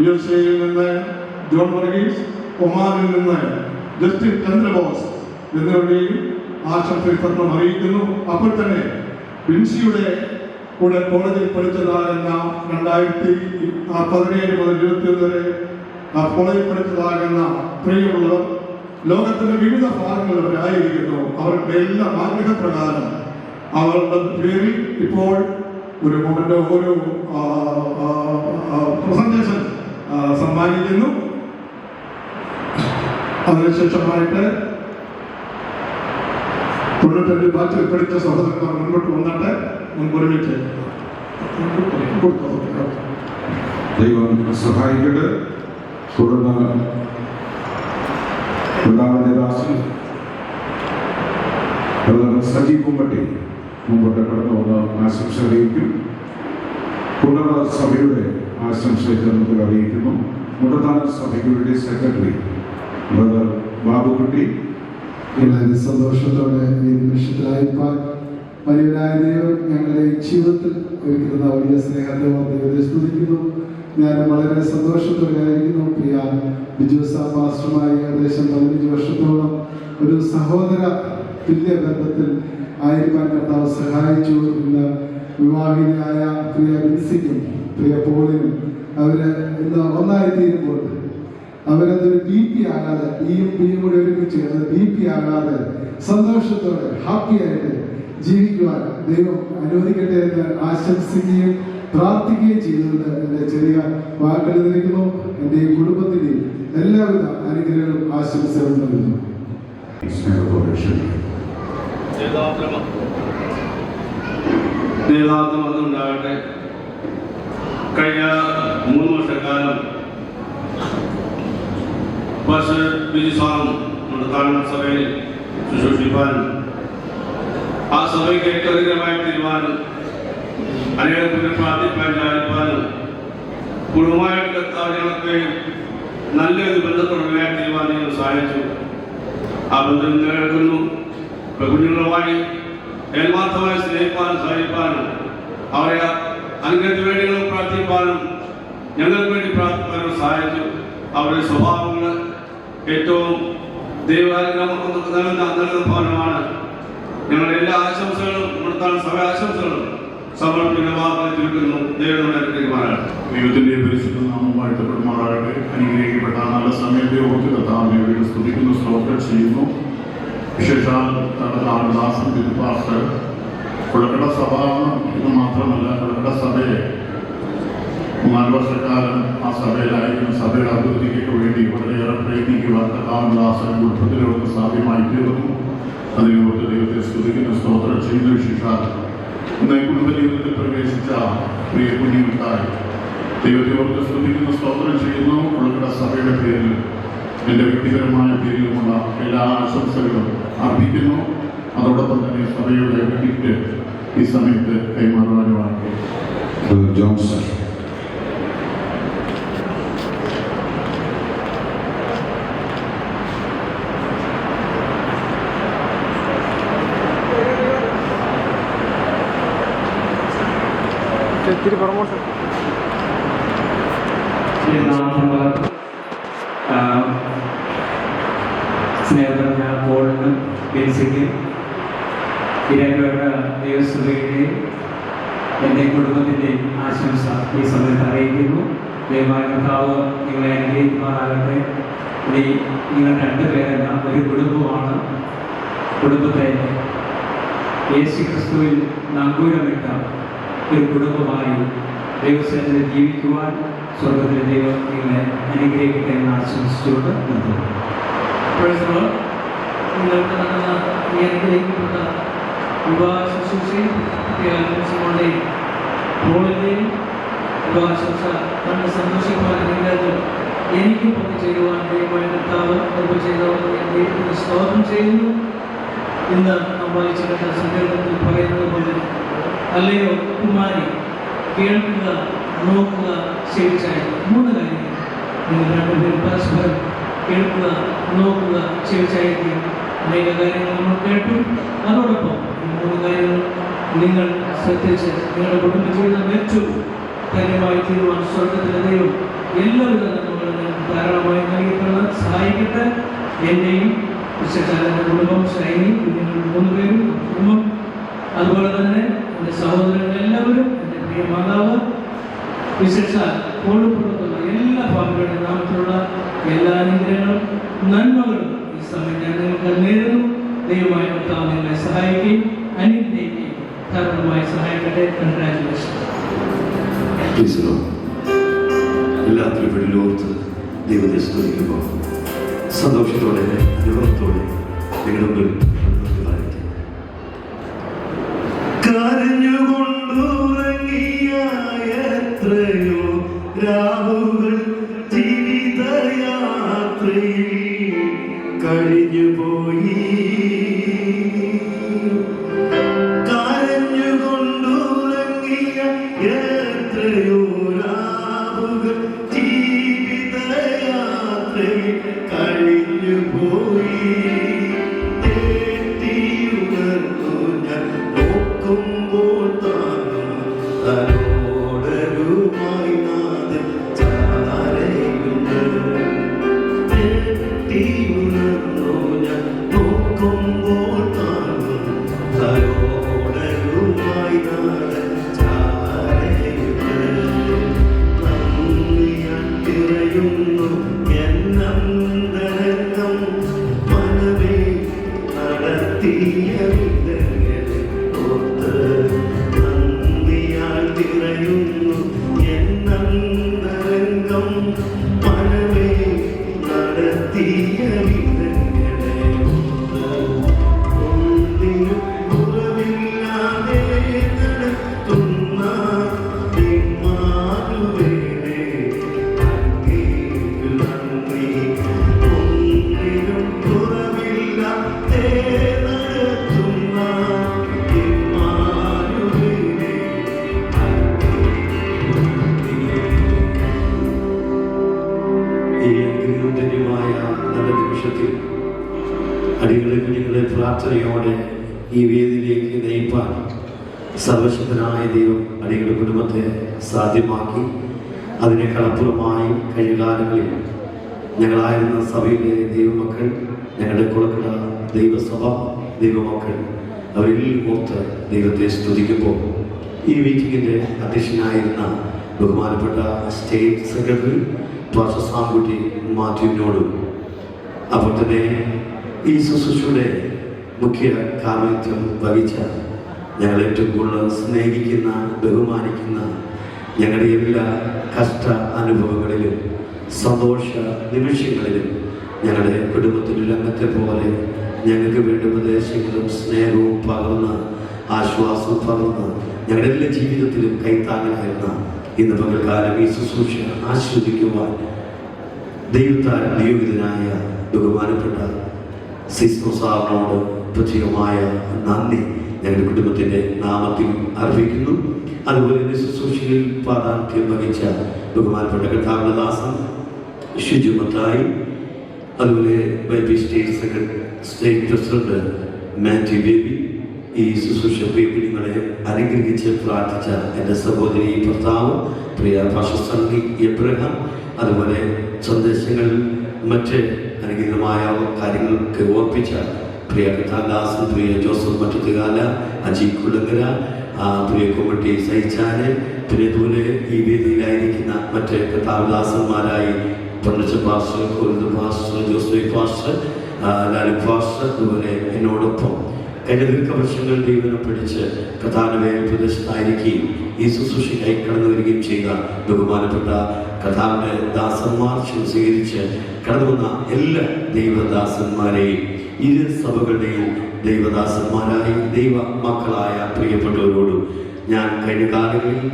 USA-യിൽ നിന്ന് ജോൺ വർഗീസ്, ഒമാനിൽ നിന്ന് ജസ്റ്റിൻ ചന്ദ്രബോസ് എന്നിവരുടെയും ആശംസ വിതരണം അറിയിക്കുന്നു. അപ്പോൾ തന്നെ വിൻസിയുടെ കൂടെ കോളേജിൽ പഠിച്ചതാകുന്ന 2017 മുതൽ 21 വരെ കോളേജിൽ പഠിച്ചതാകുന്ന പ്രിയമുള്ളവർ ലോകത്തിന്റെ വിവിധ ഭാഗങ്ങളിലായിരിക്കുന്നു. അവരുടെ എല്ലാ ആഗ്രഹപ്രകാരം അവരുടെ പേരിൽ ഇപ്പോൾ ഒരു പ്രസന്റേഷൻ സമ്മാനിക്കുന്നു. അതിനുശേഷമായിട്ട് 92 ബാച്ചിൽ പഠിച്ച സഹോദരന്മാർ മുൻപോട്ട് വന്നിട്ട് മുൻപൊരുമിച്ച് ദൈവം സഹായിക്കട്ടെ. തുടർന്ന് പിതാവിന്റെ ദാസൻ സജീവ് കുമ്പട്ടി മുമ്പോട്ട് കടന്നു വന്ന ആശംസ അറിയിക്കും. തുടർന്ന് സഭയുടെ ആശംസ നമുക്ക് അറിയിക്കുന്നു. മുടനാട് സഭയുടെ സെക്രട്ടറി ബ്രദർ ബാബുകുട്ടി. വളരെ സന്തോഷത്തോടെ ഈ നിമിഷത്തിലായിരിക്കാൻ വലിയവനായ ദൈവം ഞങ്ങളുടെ ജീവിതത്തിൽ ഒരുക്കുന്ന വലിയ സ്നേഹത്തെ ദൈവത്തെ സ്തുതിക്കുന്നു. ഞാൻ വളരെ സന്തോഷത്തോടെ ആയിരിക്കുന്നു. പ്രിയ ബിജു പാസ്റ്ററുമായി ഏകദേശം 15 വർഷത്തോളം ഒരു സഹോദര തുല്യ ബന്ധത്തിൽ ആയിരിക്കാൻ കർത്താവ് സഹായിച്ചു. ഇന്ന് വിവാഹിതരായ പ്രിയ ബിൻസിക്കും പ്രിയ പോളിനും അവര് ഇന്ന് ഒന്നായിത്തീരുമ്പോൾ അവരതൊരു BP ആകാതെ, Bയും കൂടെ ഒരുമിച്ച് BP ആകാതെ സന്തോഷത്തോടെ ഹാപ്പിയായിട്ട് ജീവിക്കുവാൻ ദൈവം അനുവദിക്കട്ടെ എന്ന് ആശംസിക്കുകയും പ്രാർത്ഥിക്കുകയും ചെയ്തുകൊണ്ട് എൻ്റെ ചെറിയ വാക്കുകൾ നിൽക്കുന്നു. എൻ്റെ ഈ കുടുംബത്തിൻ്റെ എല്ലാവിധ അനുഗ്രഹങ്ങളും ആശംസകളും നൽകുന്നു. നേതാത്വം അതുണ്ടാകട്ടെ. കഴിഞ്ഞ 3 വർഷക്കാലം ബിജു സാറും നമ്മുടെ താഴ്ന്ന സഭയിൽ ശുശ്രൂഷിപ്പാനും ആ സഭയ്ക്ക് ഏകീകൃതമായി തീരുമാനം അനേകത്തിന് പ്രാർത്ഥിപ്പാൻ ചാരിപ്പാനും കുടുംബമായിട്ട് ഞങ്ങൾക്ക് നല്ലൊരു ബന്ധത്തോടുള്ള തീരുമാനങ്ങൾ സഹായിച്ചു. ആ ബന്ധം നിലനിൽക്കുന്നു. കുഞ്ഞുങ്ങളുമായി ഏൽമാർത്ഥമായി സ്നേഹിപ്പാനും സഹായിപ്പാനും അവരെ അനുഗ്രഹത്തിന് വേണ്ടികളും പ്രാർത്ഥിപ്പാനും ഞങ്ങൾക്ക് വേണ്ടി പ്രാർത്ഥിപ്പാനും സഹായിച്ചു. അവരുടെ സ്വഭാവങ്ങൾ ഏറ്റവും ദൈവാനുഗ്രഹം ഭവനമാണ്. ഞങ്ങളുടെ എല്ലാ ആശംസകളും നടത്താൻ സഭ ആശംസകളും സമർപ്പിക്കുന്ന വാർത്തകൾ ചുരുക്കുന്നു. ദൈവങ്ങളുടെ അനുഗ്രഹിക്കുമാറാണ്. ദൈവത്തിന്റെ പരിശുദ്ധ നാമമായിട്ട് പെരുമാറാകട്ടെ. അനുഗ്രഹിക്കപ്പെട്ട നല്ല സമയത്തെ ഓർത്ത് കർത്താവിനെ സ്തുതിക്കുന്നു, സ്തോത്രം ചെയ്യുന്നു. വിശേഷാൽ ദാസൻ തിരുപ്പാസ് കുളക്കട സഭ എന്ന് മാത്രമല്ല, കുളക്കട സഭയെ 4 വർഷക്കാലം ആ സഭയിലായിരിക്കും. സഭയുടെ അഭിവൃദ്ധിക്ക് വേണ്ടി വളരെയേറെ പ്രയത്നിക്കുവാൻ കർത്താവിദാസൻ കുടുംബത്തിലേക്ക് സാധ്യമായി തീർന്നു. അതിനോർത്ത് ദൈവത്തെ സ്തുതിക്കുന്ന സ്തോത്രം ചെയ്യുന്ന വിശേഷാൽ ഇന്ന് കുടുംബജീവിതത്തിൽ പ്രവേശിച്ച പ്രിയ കുഞ്ഞുങ്ങൾക്കായി ദൈവത്തെ ഓർത്ത് സ്തുതിക്കുന്ന സ്തോത്രം ചെയ്യുന്നു. കുളക്കട സഭയുടെ പേരിൽ എൻ്റെ വ്യക്തിപരമായ പേരിലുമുള്ള എല്ലാ ആശംസകളും അർപ്പിക്കുന്നു. അതോടൊപ്പം തന്നെ സഭയുടെ ഗിഫ്റ്റ് ഈ സമയത്ത് കൈമാറുവാനുമാണ്. ജോൺസൺ. സ്നേഹത്തിലുള്ള പോളിന് ബേസിക്ക് ഇരേണ്ട ദൈവസ്തുതിയുടെയും എൻ്റെ കുടുംബത്തിൻ്റെയും ആശംസ ഈ സമയത്ത് അറിയിക്കുന്നു. ദൈവമായ കർത്താവ് നിങ്ങളെ അനുഗ്രഹിക്കുമാറാകട്ടെ. ഇനി നിങ്ങൾ രണ്ടുപേരല്ല, ഒരു കുടുംബമാണ്. കുടുംബത്തെ യേശു ക്രിസ്തുവിൽ നങ്കൂരമിട്ട ഒരു കുടുംബമായി ദൈവസേനയിൽ ജീവിക്കുവാൻ സ്വർഗത്തിലെ ദൈവം നിങ്ങളെ അനുഗ്രഹിക്കട്ടെ എന്ന് ആശംസിച്ചുകൊണ്ട് നിർത്തുന്നു. നിങ്ങൾക്ക് നടന്ന ഈ അനുഗ്രഹിക്കപ്പെട്ട വിവാഹ ശുശ്രൂഷയും പോളിൻ്റെയും വിവാഹശുശ്രൂഷ കണ്ട് സന്തോഷിക്കുവാനില്ലാതെ എനിക്കും ഒക്കെ ചെയ്യുവാൻ ദൈവമായ കർത്താവ് ഒപ്പം ചെയ്തവർ ഞാൻ ദൈവത്തിന് സ്തോത്രം ചെയ്യുന്നു. ഇന്ന് നാം വായിച്ച സങ്കല്പത്തിൽ പറയുന്നത് പോലെ, അല്ലയോ കുമാരി, കേൾക്കുക, നോക്കുക, ശേഷിച്ചായി 3 കാര്യങ്ങൾ. നിങ്ങൾ രണ്ടുപേരും പരസ്പരം കേൾക്കുക, നോക്കുക, ശേഷിച്ചായിരിക്കും. അനേക കാര്യങ്ങൾ നമ്മൾ കേട്ടു. അതോടൊപ്പം ഈ 3 കാര്യങ്ങൾ നിങ്ങൾ ശ്രദ്ധിച്ച് നിങ്ങളുടെ കുടുംബജീവിതം ഏറ്റവും ധന്യമായി തീരുവാൻ സ്വർഗത്തിലെ ദൈവം എല്ലാവിധ നന്മകളും നിങ്ങൾക്ക് ധാരാളമായി നൽകിയിട്ടുള്ള സഹായിക്കട്ടെ. എൻ്റെയും വിശേഷാലൻ്റെ കുടുംബം, ഷൈനി, നിങ്ങൾ 3 പേരും കുടുംബം, അതുപോലെ തന്നെ എൻ്റെ സഹോദരങ്ങൾ എല്ലാവരും, എൻ്റെ പ്രിയ മാതാവ്, വിശേഷാൽ കോഴിപ്പുറത്തുള്ള എല്ലാ ഭാഗങ്ങളുടെ നാമത്തിലുള്ള എല്ലാ അനുഗ്രഹങ്ങളും നന്മകളും ഈ സമയം ഞാൻ നിങ്ങൾക്ക് നേരുന്നു. ദൈവമായ കർത്താവ് നിങ്ങളെ സഹായിക്കുകയും അനുഗ്രഹിക്കുകയും ധാരാളമായി സഹായിക്കട്ടെ. കൺഗ്രാജുലേഷൻ. എല്ലാത്തിലും വെളിയിലോർത്ത് ദൈവത്തെ സ്തുതിക്കുമ്പോൾ സന്തോഷത്തോടെ അനുഭവത്തോടെ നിങ്ങളുടെ മുമ്പിൽ കരഞ്ഞുകൊണ്ടുറങ്ങിയ എത്രയോ രാവുകൾ ജീവിതയാത്രയിൽ കഴിഞ്ഞുപോയി. കരഞ്ഞുകൊണ്ടുറങ്ങിയ എത്രയോ രാവുകൾ ജീവിതയാത്രയിൽ കഴിഞ്ഞുപോയി. തേട്ടിയുണർന്നു ഞാൻ നോക്കുമ്പോൾ തലോടരുമായി നാഥൻ ചാരയുണ്ട്. തേട്ടിയുണർന്നു ഞാൻ നോക്കുമ്പോൾ തലോടരുമായി നാഥൻ ചാരയുണ്ട്. നന്ദിയാൽ തിരയുന്നു എന്നന്തരംഗം മനമേ നടത്തിയ വിധങ്ങളെ ഓർത്ത്. നന്ദിയാൽ തിരയുന്നു എന്നന്തരംഗം മനമേ നടത്തിയ വിധങ്ങളെ ഓർത്ത്. ഒന്നിനും കുറവില്ലാതെ നടത്തുന്ന നിമ്മാനുവേനെ അങ്ങേക്കു നന്ദി. ഒന്നിനും കുറവില്ലാതെ നടത്തുന്ന നിമ്മാനുവേനെ ഈ അനുഗ്രഹധന്യമായ നല്ല നിമിഷത്തിൽ അടികളെ കുഞ്ഞുങ്ങളെ പ്രാർത്ഥനയോടെ ഈ വേദിയിലേക്ക് നയിപ്പാൻ സർവശക്തനായ ദൈവം അടികളുടെ കുടുംബത്തെ സാധ്യമാക്കി. അതിനേക്കാളപ്പുറമായി കഴിഞ്ഞ കാലങ്ങളിൽ ഞങ്ങളായിരുന്ന സഭയിലെ ദൈവമക്കൾ, ഞങ്ങളുടെ കുളക്കട ദൈവസഭ ദൈവമക്കൾ, അവരിൽ ഓർത്ത് ദൈവത്തെ സ്തുതിക്കുമ്പോൾ ഈ മീറ്റിങ്ങിൻ്റെ അധ്യക്ഷനായിരുന്ന ബഹുമാനപ്പെട്ട സ്റ്റേറ്റ് സെക്രട്ടറി പാസ്റ്റർ സാംകുട്ടി മാത്യുവിനോടും, അപ്പോൾ തന്നെ ഈ ശുശ്രൂഷയുടെ മുഖ്യ കാർമ്മികത്വം വഹിച്ച ഞങ്ങൾ ഏറ്റവും കൂടുതൽ സ്നേഹിക്കുന്ന, ബഹുമാനിക്കുന്ന, ഞങ്ങളുടെ എല്ലാ കഷ്ട അനുഭവങ്ങളിലും സന്തോഷ നിമിഷങ്ങളിലും ഞങ്ങളുടെ കുടുംബത്തിലൊരു അംഗത്തെ പോലെ ഞങ്ങൾക്ക് വേണ്ട ഉപദേശങ്ങളും സ്നേഹവും പകർന്ന് ആശ്വാസവും പകർന്ന് ഞങ്ങളുടെ എല്ലാ ജീവിതത്തിലും കൈത്താങ്ങായിരുന്ന ഇന്ന് പകൽക്കാലം ഈ ശുശ്രൂഷ ആസ്വദിക്കുവാൻ ദൈവത്താൽ നിയോഗിതനായ ബഹുമാനപ്പെട്ട സിസ്മോ സാറിനോട് പ്രത്യേകമായ നന്ദി ഞങ്ങളുടെ കുടുംബത്തിൻ്റെ നാമത്തിൽ അർപ്പിക്കുന്നു. അതുപോലെ തന്നെ ശുശ്രൂഷയിൽ പ്രാധാന്യം വഹിച്ച ബഹുമാനപ്പെട്ട കർത്താവദാസൻ ഷിജുമത്തായി, അതുപോലെ Bible state president Mathew baby, ഈ ശുശ്രൂഷ പ്രിയ കുഞ്ഞുങ്ങളെ അനുഗ്രഹിച്ച് പ്രാർത്ഥിച്ച എൻ്റെ സഹോദരി ഭർത്താവ് പ്രിയ പാസ്റ്റർ എബ്രഹാം, അതുപോലെ സന്ദേശങ്ങൾ മറ്റ് അനുഗ്രഹമായ കാര്യങ്ങൾക്ക് ഓർപ്പിച്ച പ്രിയ കഥാദാസൻ, പ്രിയ ജോസഫ് മറ്റുകാല, അജി കുളങ്ങര, പ്രിയ കൊമ്മട്ടി സഹിച്ചാല്, പിന്നെ ഇതുപോലെ ഈ വേദിയിലായിരിക്കുന്ന മറ്റ് കഥാദാസന്മാരായി പണ്ടച്ച pastor, Kollam pastor, Joseph pastor, Lalu pastor, അതുപോലെ എന്നോടൊപ്പം കഴിഞ്ഞ ദീർഘവർഷങ്ങൾ ദൈവനെ പഠിച്ച് കഥാനവേൽ പ്രദേശത്തായിരിക്കുകയും ഈ ശുശ്രൂഷയ്ക്കായി കടന്നു വരികയും ചെയ്ത ബഹുമാനപ്പെട്ട കഥാവിൻ്റെ ദാസന്മാർ സ്വീകരിച്ച് കടന്നു വന്ന എല്ലാ ദൈവദാസന്മാരെയും ഇരു സഭകളുടെയും ദൈവദാസന്മാരായി ദൈവ മക്കളായ പ്രിയപ്പെട്ടവരോടും ഞാൻ കഴിഞ്ഞ കാലങ്ങളിൽ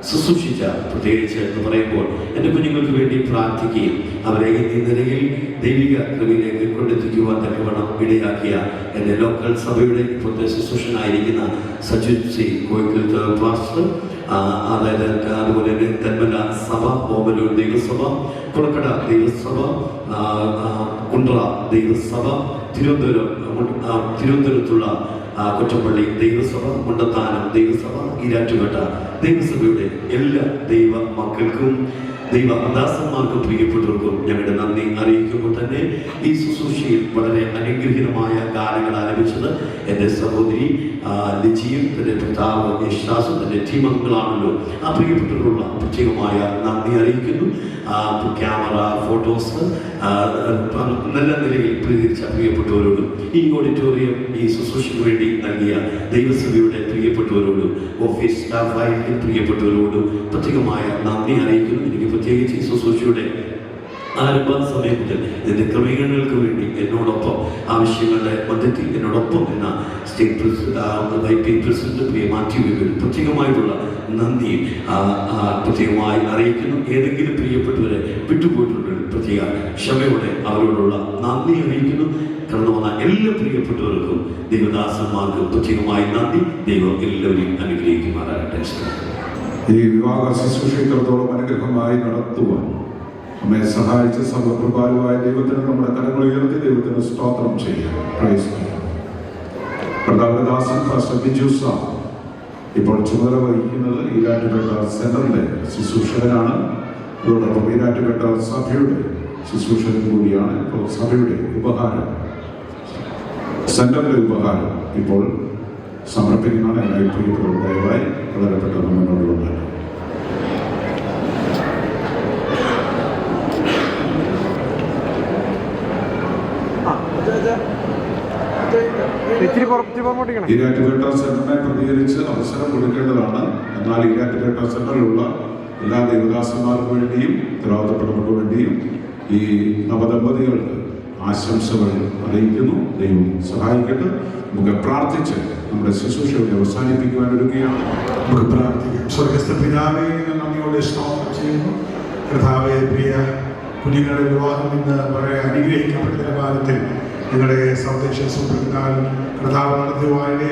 ശുശ്രൂഷിച്ച, പ്രത്യേകിച്ച് എന്ന് പറയുമ്പോൾ എൻ്റെ കുഞ്ഞുങ്ങൾക്ക് വേണ്ടി പ്രാർത്ഥിക്കുകയും അവരെ ഈ നിലയിൽ ദൈവിക കൃപയിലേക്ക് കൊണ്ടെത്തിക്കുവാൻ തക്കവണ്ണം ഇടയാക്കിയ എൻ്റെ ലോക്കൽ സഭയുടെ ഇപ്പോഴത്തെ ശുശ്രൂഷനായിരിക്കുന്ന സജിത് സി കോയിക്കൽ പാസ്റ്റർ, അതായത് അതുപോലെ തന്നെ തെന്മല സഭ, ഓമലൂർ ദൈവസഭ, കുളക്കട ദൈവസഭ, കുണ്ട്ര ദൈവസഭ, തിരുവനന്തപുരത്തുള്ള കൊറ്റപ്പള്ളി ദൈവസഭ, മുണ്ടത്താനം ദൈവസഭ, ഈരാറ്റുപേട്ട ദൈവസഭയുടെ എല്ലാ ദൈവ മക്കൾക്കും ദൈവദാസന്മാർക്കും പ്രിയപ്പെട്ടവർക്കും ഞങ്ങളുടെ നന്ദി അറിയിക്കുമ്പോൾ തന്നെ ഈ ശുശ്രൂഷയിൽ വളരെ അനുഗ്രഹീതമായ ഗാനങ്ങൾ ആരംഭിച്ചത് എൻ്റെ സഹോദരി ലിജിയും തൻ്റെ പിതാവ് യേശുദാസും തൻ്റെ ടീമംഗങ്ങളാണല്ലോ. ആ പ്രിയപ്പെട്ടവരുള്ള പ്രത്യേകമായ നന്ദി അറിയിക്കുന്നു. ക്യാമറ, ഫോട്ടോസ് നല്ല നിലയിൽ പ്രതികരിച്ച പ്രിയപ്പെട്ടവരോടും ഈ ഓഡിറ്റോറിയം ഈ ശുശ്രൂഷയ്ക്ക് വേണ്ടി നൽകിയ ദൈവസഭയുടെ പ്രിയപ്പെട്ടവരോടും ഓഫീസ് സ്റ്റാഫായിട്ട് പ്രിയപ്പെട്ടവരോടും പ്രത്യേകമായ നന്ദി അറിയിക്കുന്നു. എനിക്ക് പ്രത്യേകിച്ച് ഈ ശുശ്രൂഷയുടെ ആരംഭ സമയം മുതൽ ഇതിൻ്റെ ക്രമീകരണങ്ങൾക്ക് വേണ്ടി എന്നോടൊപ്പം ആവശ്യങ്ങളുടെ മധ്യത്തിൽ എന്നോടൊപ്പം എന്ന സ്റ്റേറ്റ് പ്രസിഡന്റ് പ്രിയ മാത്യു വിവേക് പ്രത്യേകമായിട്ടുള്ള നന്ദി പ്രത്യേകമായി അറിയിക്കുന്നു. ഏതെങ്കിലും പ്രിയപ്പെട്ടവരെ വിട്ടുപോയിട്ടുണ്ടെങ്കിൽ പ്രത്യേക ക്ഷമയോടെ അവരോടുള്ള നന്ദി അറിയിക്കുന്നു. കടന്നു വന്ന എല്ലാ പ്രിയപ്പെട്ടവർക്കും ദൈവദാസന്മാർക്കും പ്രത്യേകമായി നന്ദി. ദൈവം എല്ലാവരെയും അനുഗ്രഹിക്കുമാറാകട്ടെ. ഈ വിവാഹ ശുശ്രൂഷത്തോളം അനുഗ്രഹമായി നടത്തുവാൻ നമ്മെ സഹായിച്ച സർവകൃപാലുവായ ദൈവത്തിന് നമ്മുടെ കരങ്ങൾ ഉയർത്തി ദൈവത്തിന് സ്തോത്രം ചെയ്യാം. പ്രതാപദാസൻ പാസ്റ്റർ ബിജു സാർ ഇപ്പോൾ ചുമതല വഹിക്കുന്നത് ഈരാറ്റുപേട്ട സെന്ററിലെ ശുശ്രൂഷകനാണ്. അതോടൊപ്പം ഈരാറ്റുപേട്ട സഭയുടെ ശുശ്രൂഷകൻ കൂടിയാണ്. ഇപ്പോൾ സഭയുടെ ഉപഹാരം, സെന്ററിലെ ഉപഹാരം ഇപ്പോൾ സമർപ്പിക്കുന്നതാണ്. എല്ലാവരും പ്രിയപ്പെട്ടവർ ദയവായി വളരെ പെട്ടെന്ന് മുന്നോട്ടുകൊണ്ടാണ്. ഈരാറ്റുപേട്ട സെന്ററിനെ പ്രതികരിച്ച് അവസരം കൊടുക്കേണ്ടതാണ്. എന്നാൽ ഈരാറ്റുപേട്ട സെന്ററിലുള്ള എല്ലാ ദൈവദാസന്മാർക്ക് വേണ്ടിയും ഉത്തരവാദിത്തപ്പെട്ടവർക്ക് വേണ്ടിയും ഈ നവദമ്പതികൾക്ക് ആശംസകൾ അറിയിക്കുന്നു. ദൈവം സഹായിക്കട്ടെ. നമുക്ക് പ്രാർത്ഥിച്ച് നമ്മുടെ ശുശ്രൂഷകളെ അവസാനിപ്പിക്കുവാൻ ഒരുങ്ങുകയാണ്. നമുക്ക് പ്രാർത്ഥിക്കാം. സ്വർഗസ്ഥ പിതാവേ, നന്ദിയോടെ സ്തോത്രം ചെയ്യുന്നു. കർത്താവേ, പ്രിയ കുഞ്ഞുങ്ങളുടെ വിവാഹം ഇന്ന് വളരെ അനുഗ്രഹിക്കപ്പെട്ട നിലവാരത്തിൽ നിങ്ങളുടെ സന്ദേശം സുപ്രധാന കർത്താവ് നടത്തുവാൻ്റെ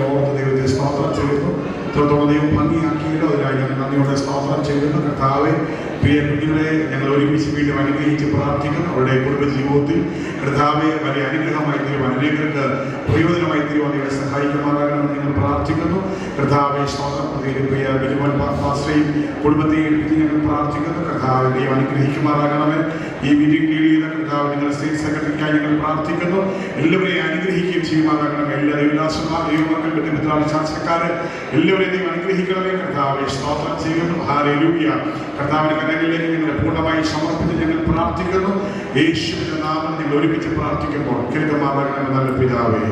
ഓർത്ത് ദൈവത്തെ സ്തോത്രം ചെയ്യുന്നു. ഇത്രത്തോളം ദൈവം ഭംഗിയാക്കിയല്ലോ, അതിനായി ഞങ്ങൾ നന്ദിയോടെ സ്തോത്രം ചെയ്യുന്നു. കർത്താവെ, പ്രിയ കുഞ്ഞുങ്ങളെ ഞങ്ങൾ ഒരുമിച്ച് വീണ്ടും അനുഗ്രഹിച്ച് പ്രാർത്ഥിക്കുന്നു. അവരുടെ കുടുംബജീവിതത്തിൽ കർത്താവെ വലിയ അനുഗ്രഹമായി തീരുവാൻ, അനേകർക്ക് പ്രയോജനമായി തീരുവാൻ നിങ്ങളെ സഹായിക്കുമാറാകണമെന്ന് ഞങ്ങൾ പ്രാർത്ഥിക്കുന്നു. കർത്താവെ, സ്തോത്രം. പ്രിയ ബിജുമോൻ പാസ്റ്ററെയും കുടുംബത്തെയും ഞങ്ങൾ പ്രാർത്ഥിക്കുന്നു. കർത്താവെ, ദൈവം അനുഗ്രഹിക്കുമാറാകണമേ. ഈ മീറ്റിംഗ് ലീഡ് ചെയ്യുന്ന കർത്താവ് നിങ്ങളുടെ സ്റ്റേറ്റ് സെക്രട്ടറിക്കായി ഞങ്ങൾ പ്രാർത്ഥിക്കുന്നു. എല്ലാവരെയും അനുഗ്രഹിക്കുകയും ചെയ്യുമാറാകണം. എല്ലാ ദൈവദാസന്മാർ, ദൈവമക്കൾ, ബന്ധുമിത്രാൾ, ശാസ്ത്രക്കാര് എല്ലാവരെയും ദൈവം അനുഗ്രഹിക്കണമേ. കർത്താവെ, സ്തോത്രം ചെയ്യുന്നു. ഹല്ലേലൂയ. കർത്താവിന്റെ കരങ്ങളിലേക്ക് ഞങ്ങളെ പൂർണ്ണമായി സമർപ്പിച്ച് ഞങ്ങൾ പ്രാർത്ഥിക്കുന്നു. യേശുവിന്റെ നാമത്തിൽ ഞങ്ങൾ ഒരുമിച്ച് പ്രാർത്ഥിക്കുമ്പോൾ കേൾക്കുമാറാകണമെന്ന് നല്ല പിതാവേ.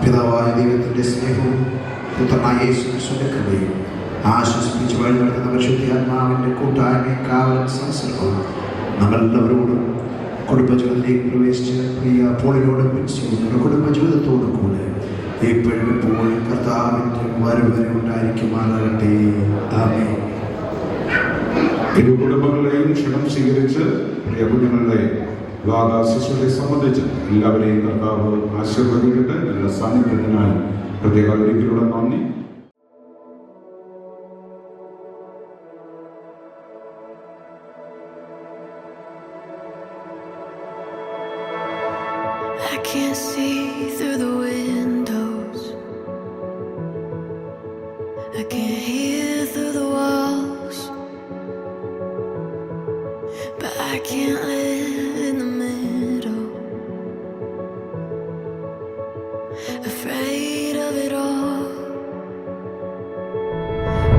പിതാവായ ദൈവത്തിന്റെ സ്നേഹവും പുത്രനായ യേശുക്രിസ്തുവിന്റെ കൃപയും ആശ്വസിപ്പിച്ച് വഴി നടത്തുന്ന പരിശുദ്ധാത്മാവിന്റെ കൂട്ടായ്മയും കാവലും സംസർഗവും നമ്മളെല്ലാവരോടും കുടുംബജീവിതത്തിലേക്ക് പ്രവേശിച്ച് പ്രിയ പോളിനോടും നിങ്ങളുടെ കുടുംബജീവിതത്തോടും കൂടെ എപ്പോഴും എപ്പോഴും കർത്താവിൻ്റെ വരവരെ ഉണ്ടായിരിക്കുമാറാകട്ടെ. ആമേൻ. ഇരു കുടുംബങ്ങളെയും ക്ഷണം സ്വീകരിച്ച് പ്രിയ കുഞ്ഞുങ്ങളുടെ വിവാഹ ശുശ്രൂഷയെ സംബന്ധിച്ച് എല്ലാവരെയും കർത്താവ് ആശീർവദിക്കട്ടെ. നല്ല സാന്നിധ്യത്തിനായി പ്രത്യേക ഒരിക്കലൂടെ നന്ദി. I can't see through the windows I can't hear through the walls, but I can't live in the middle. Afraid of it all.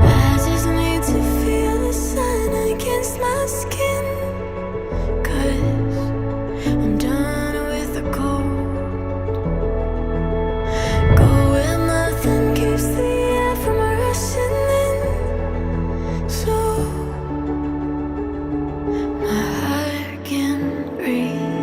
I just need to feel the sun against my skin, 'cause I'm done with the cold. Go where nothing keeps the air from rushing in, so my heart can breathe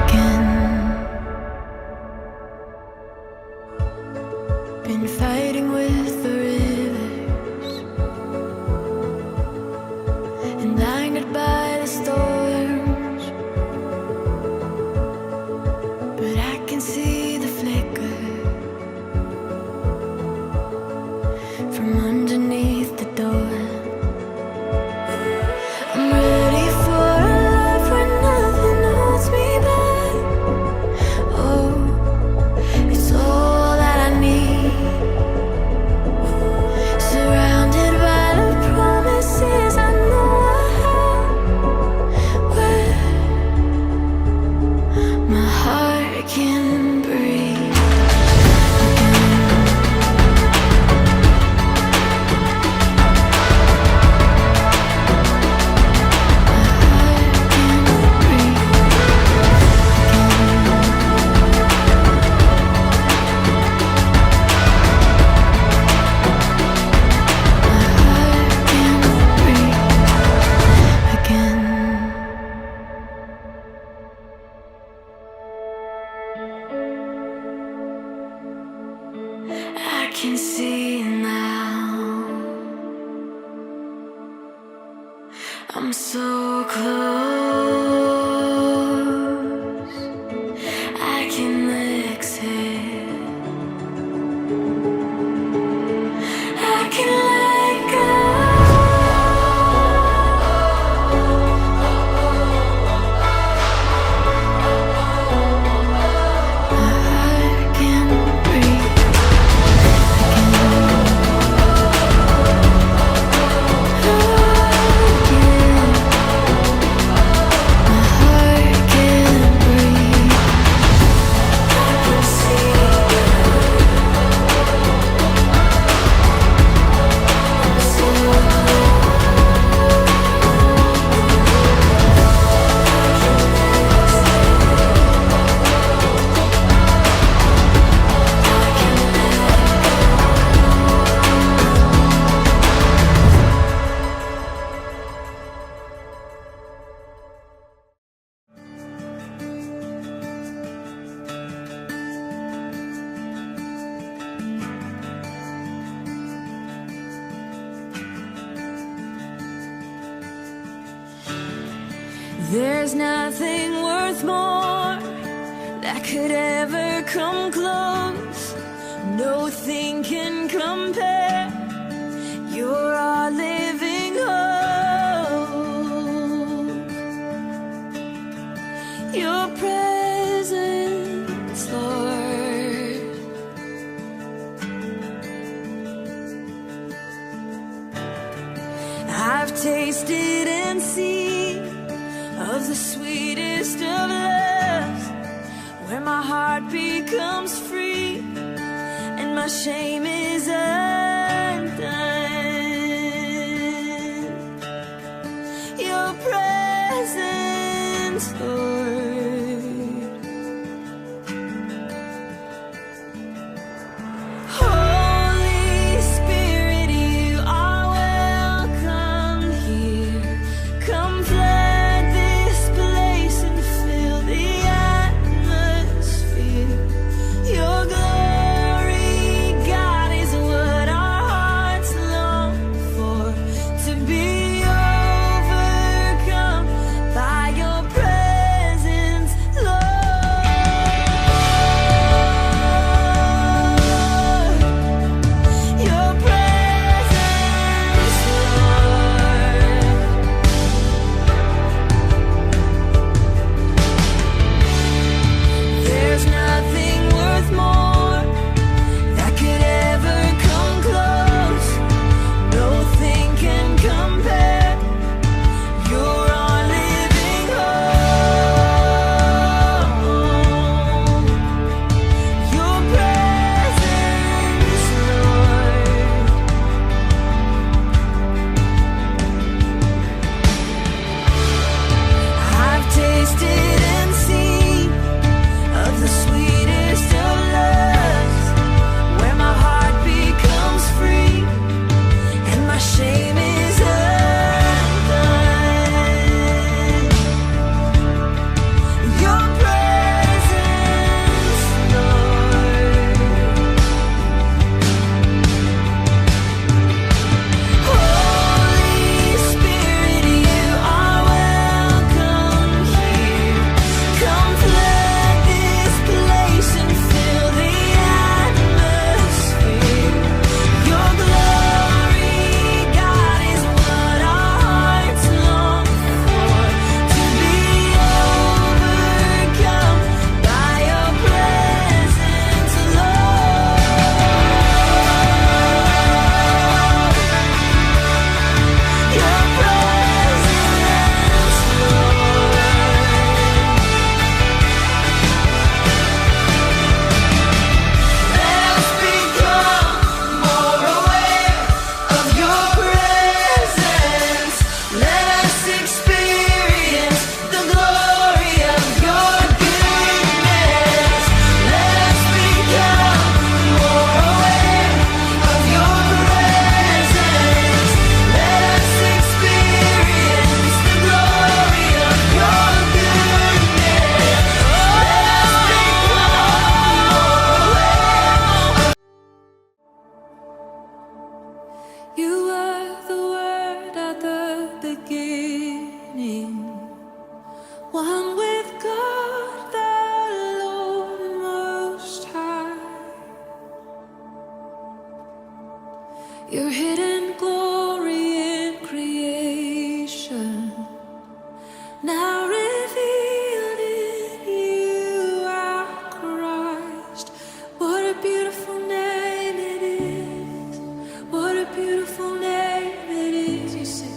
again. Been fighting with the rivers and angered by the storms, but I can see the flicker from underneath the door. I'm ready for a life where nothing holds me back. Oh, it's all that I need. Surrounded by the promises I know I have, where my heart can breathe again. I can see now. I'm so close. I can exhale. I can let go. My heart can breathe There's nothing worth more that could ever come close. Nothing can compare. You're our living hope. Your presence, Lord. I've tasted and seen of the sweetest of loves, where my heart becomes free and my shame is undone. Your presence, Lord. Holy Spirit, you are welcome here. Come flood this place and fill the atmosphere. Your glory, God, is what our hearts long your hidden glory in creation, now revealed in you, our Christ. What a beautiful name it is. What a beautiful name it is. You sing.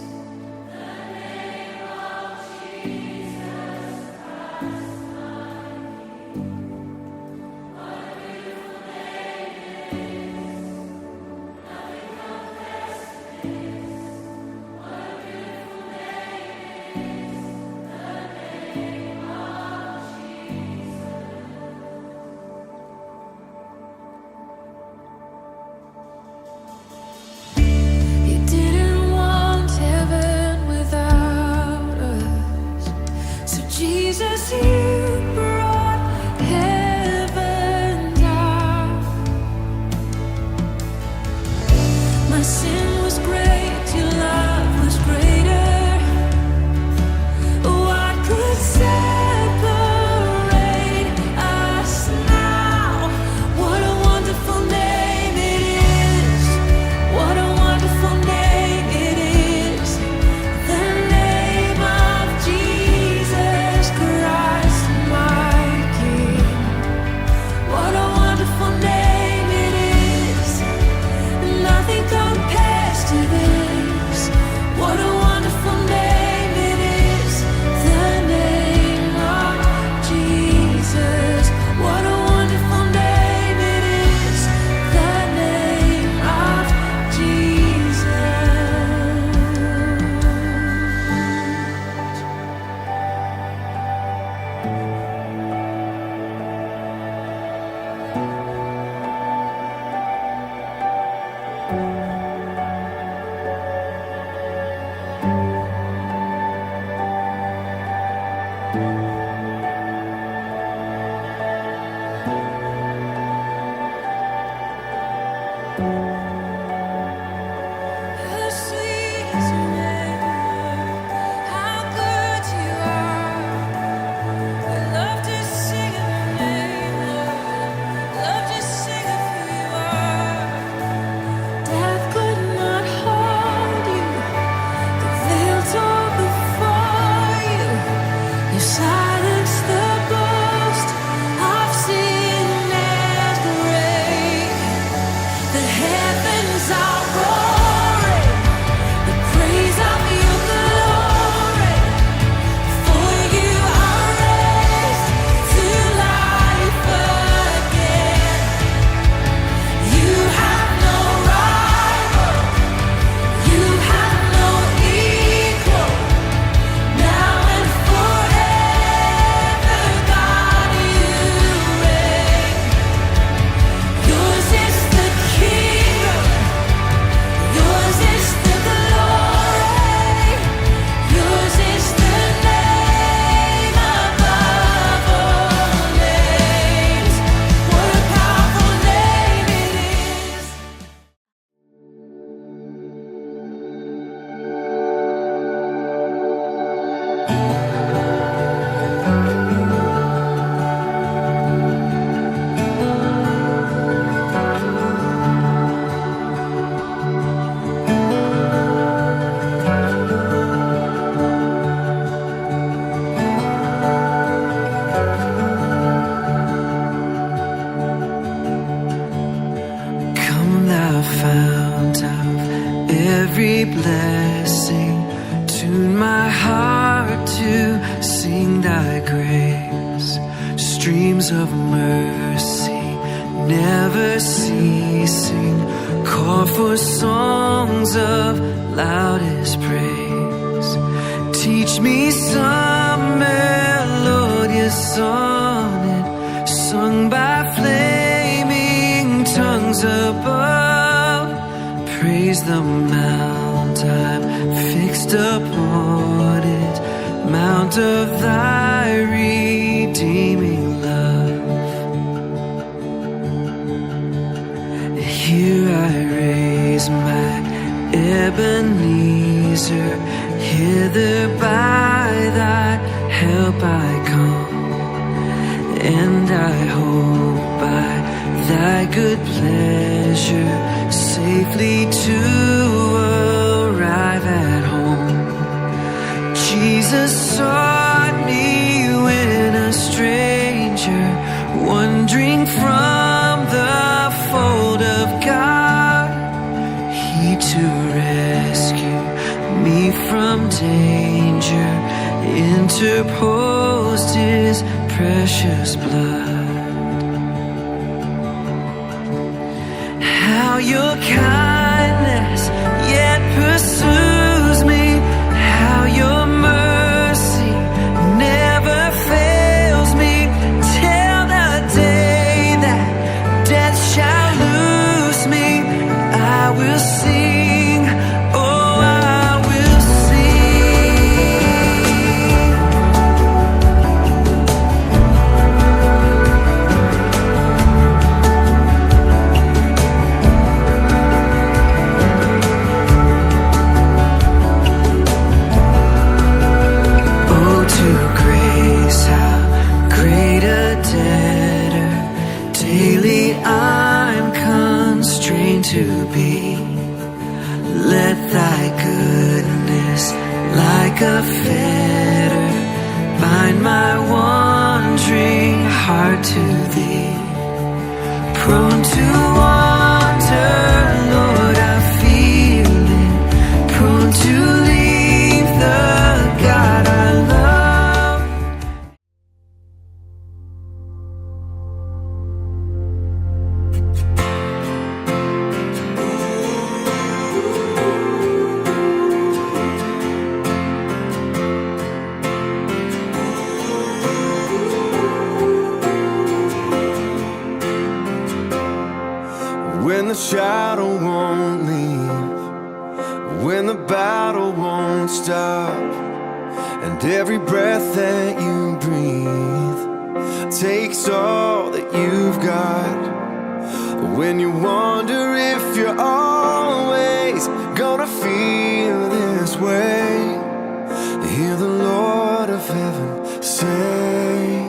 You didn't want heaven without us, so Jesus, you brought heaven down. My sin was great, your love was greater. What could separate us now? What a wonderful name it is. What a wonderful name it is. The name of Jesus Christ, my King. What a wonderful name it is. Nothing compares to this. What a wonderful name it is. The name of Jesus. What a wonderful name it is. The name of Jesus. How sweet is your name, how good you are. We love to sing of your name, Lord. Love to sing of who you are. Death could not hold you. The veil tore before you. You silenced the boast of sin and grave. The heavens are roaring, the praise of your glory. For you are raised to life again. You have no rival, you have no equal. Now and forever, God, you reign. Yours is the kingdom, yours is the glory, yours is the name above all names. What a powerful name it is. Come thou fount of every blessing, tune my heart to sing thy grace. Streams of mercy never ceasing, call for songs of loudest praise. Teach me some melodious sonnet sung by flaming tongues above. Praise the mount I'm fixed upon it, mount of thy redeeming love. Here I raise my Ebenezer, hither by thy help I come, and I hope by thy good pleasure safely to arrive at home. Jesus sought me when a stranger, wandering from the fold of God. He to rescue me from danger interposed his precious blood. How your kindness yet pursues me, how your mercy never fails me, till the day that death shall lose me. I will sing, oh I will sing. Oh, to grace, how great a debtor daily I'm constrained to be. Let thy goodness like a fetter bind my wandering heart to thee. Prone to wander, Lord, I feel it. Prone to leave the God I love. When the shadow won't leave, when the battle won't stop, and every breath that you breathe takes all that you've got. When you wonder if you're always gonna feel this way, hear the Lord of heaven say,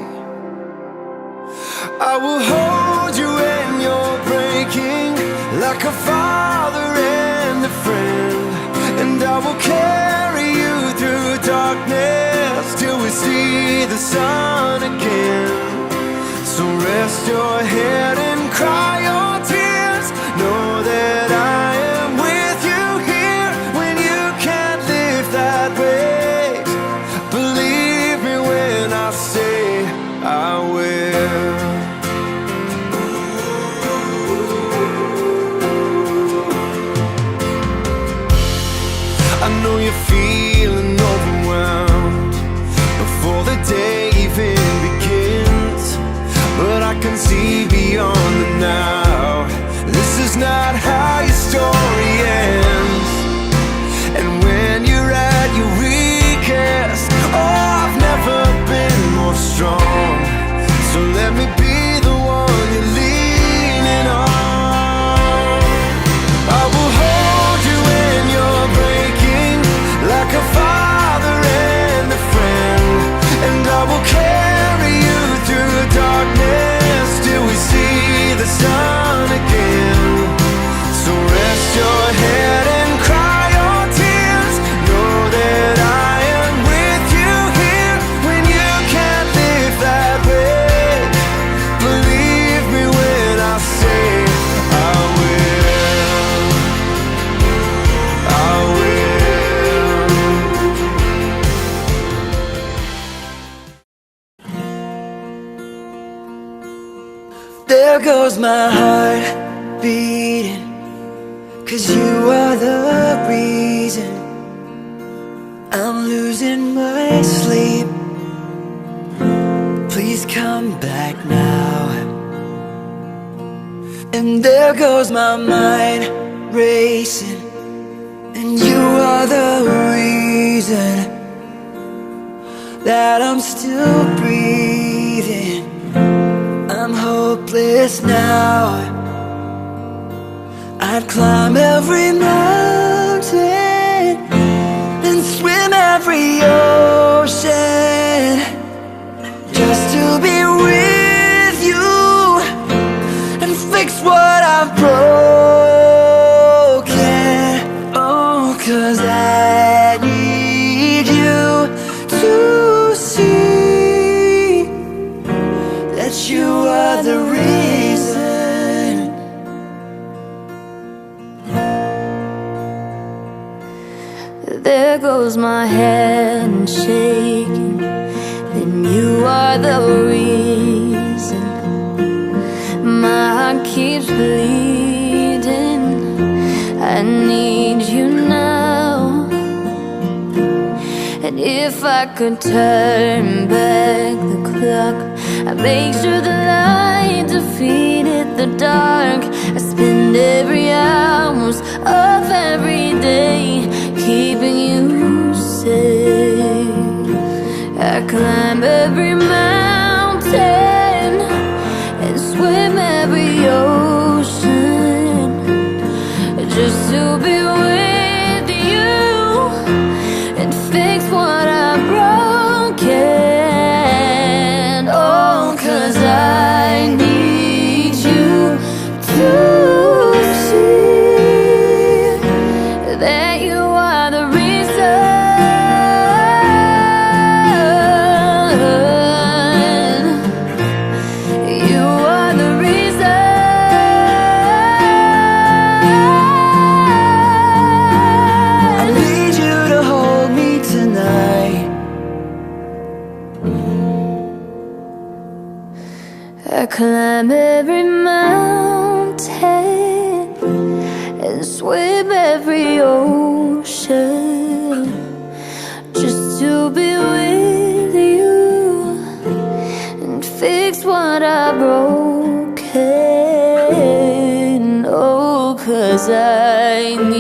I will hold you when you're breaking, like a father and a friend, and I will carry you through darkness till we see the sun again. So rest your head and cry your tears, know that I am with you here when you can't live that way. Believe me when I say I will. I know you're feeling overwhelmed before the day even begins, but I can see beyond the now. This is not how your story ends. And when you're at your weakest, oh, I've never been more strong. So let me be the one you're leaning on. I will hold you when you're breaking, like a father and a friend, and I will carry you through darkness till we see the sun again. So rest your head and cry your tears, know that I am with you here when you can't live that way. Believe me when I say I will. I will. There goes my heart beating, 'cause you are the reason I'm losing my sleep. Please come back now. And there goes my mind racing, and you are the reason that I'm still breathing. I'm hopeless now. I'd climb every mountain and swim every ocean just to be with you and fix what I've broken. goes my hand shaking, then you are the reason my heart keeps bleeding. I need you now, and if I could turn back the clock, I'd make sure the light defeated the dark. I spend every hours of every day keeping you safe. I climb every mountain and swim every ocean just to be with you and fix what I broken. Oh, 'cause I need you to see that you are the reason. You are the reason. I need you to hold me tonight. I climb every mountain and swim every ocean just to be with you and fix what I broken. Oh, 'cause I need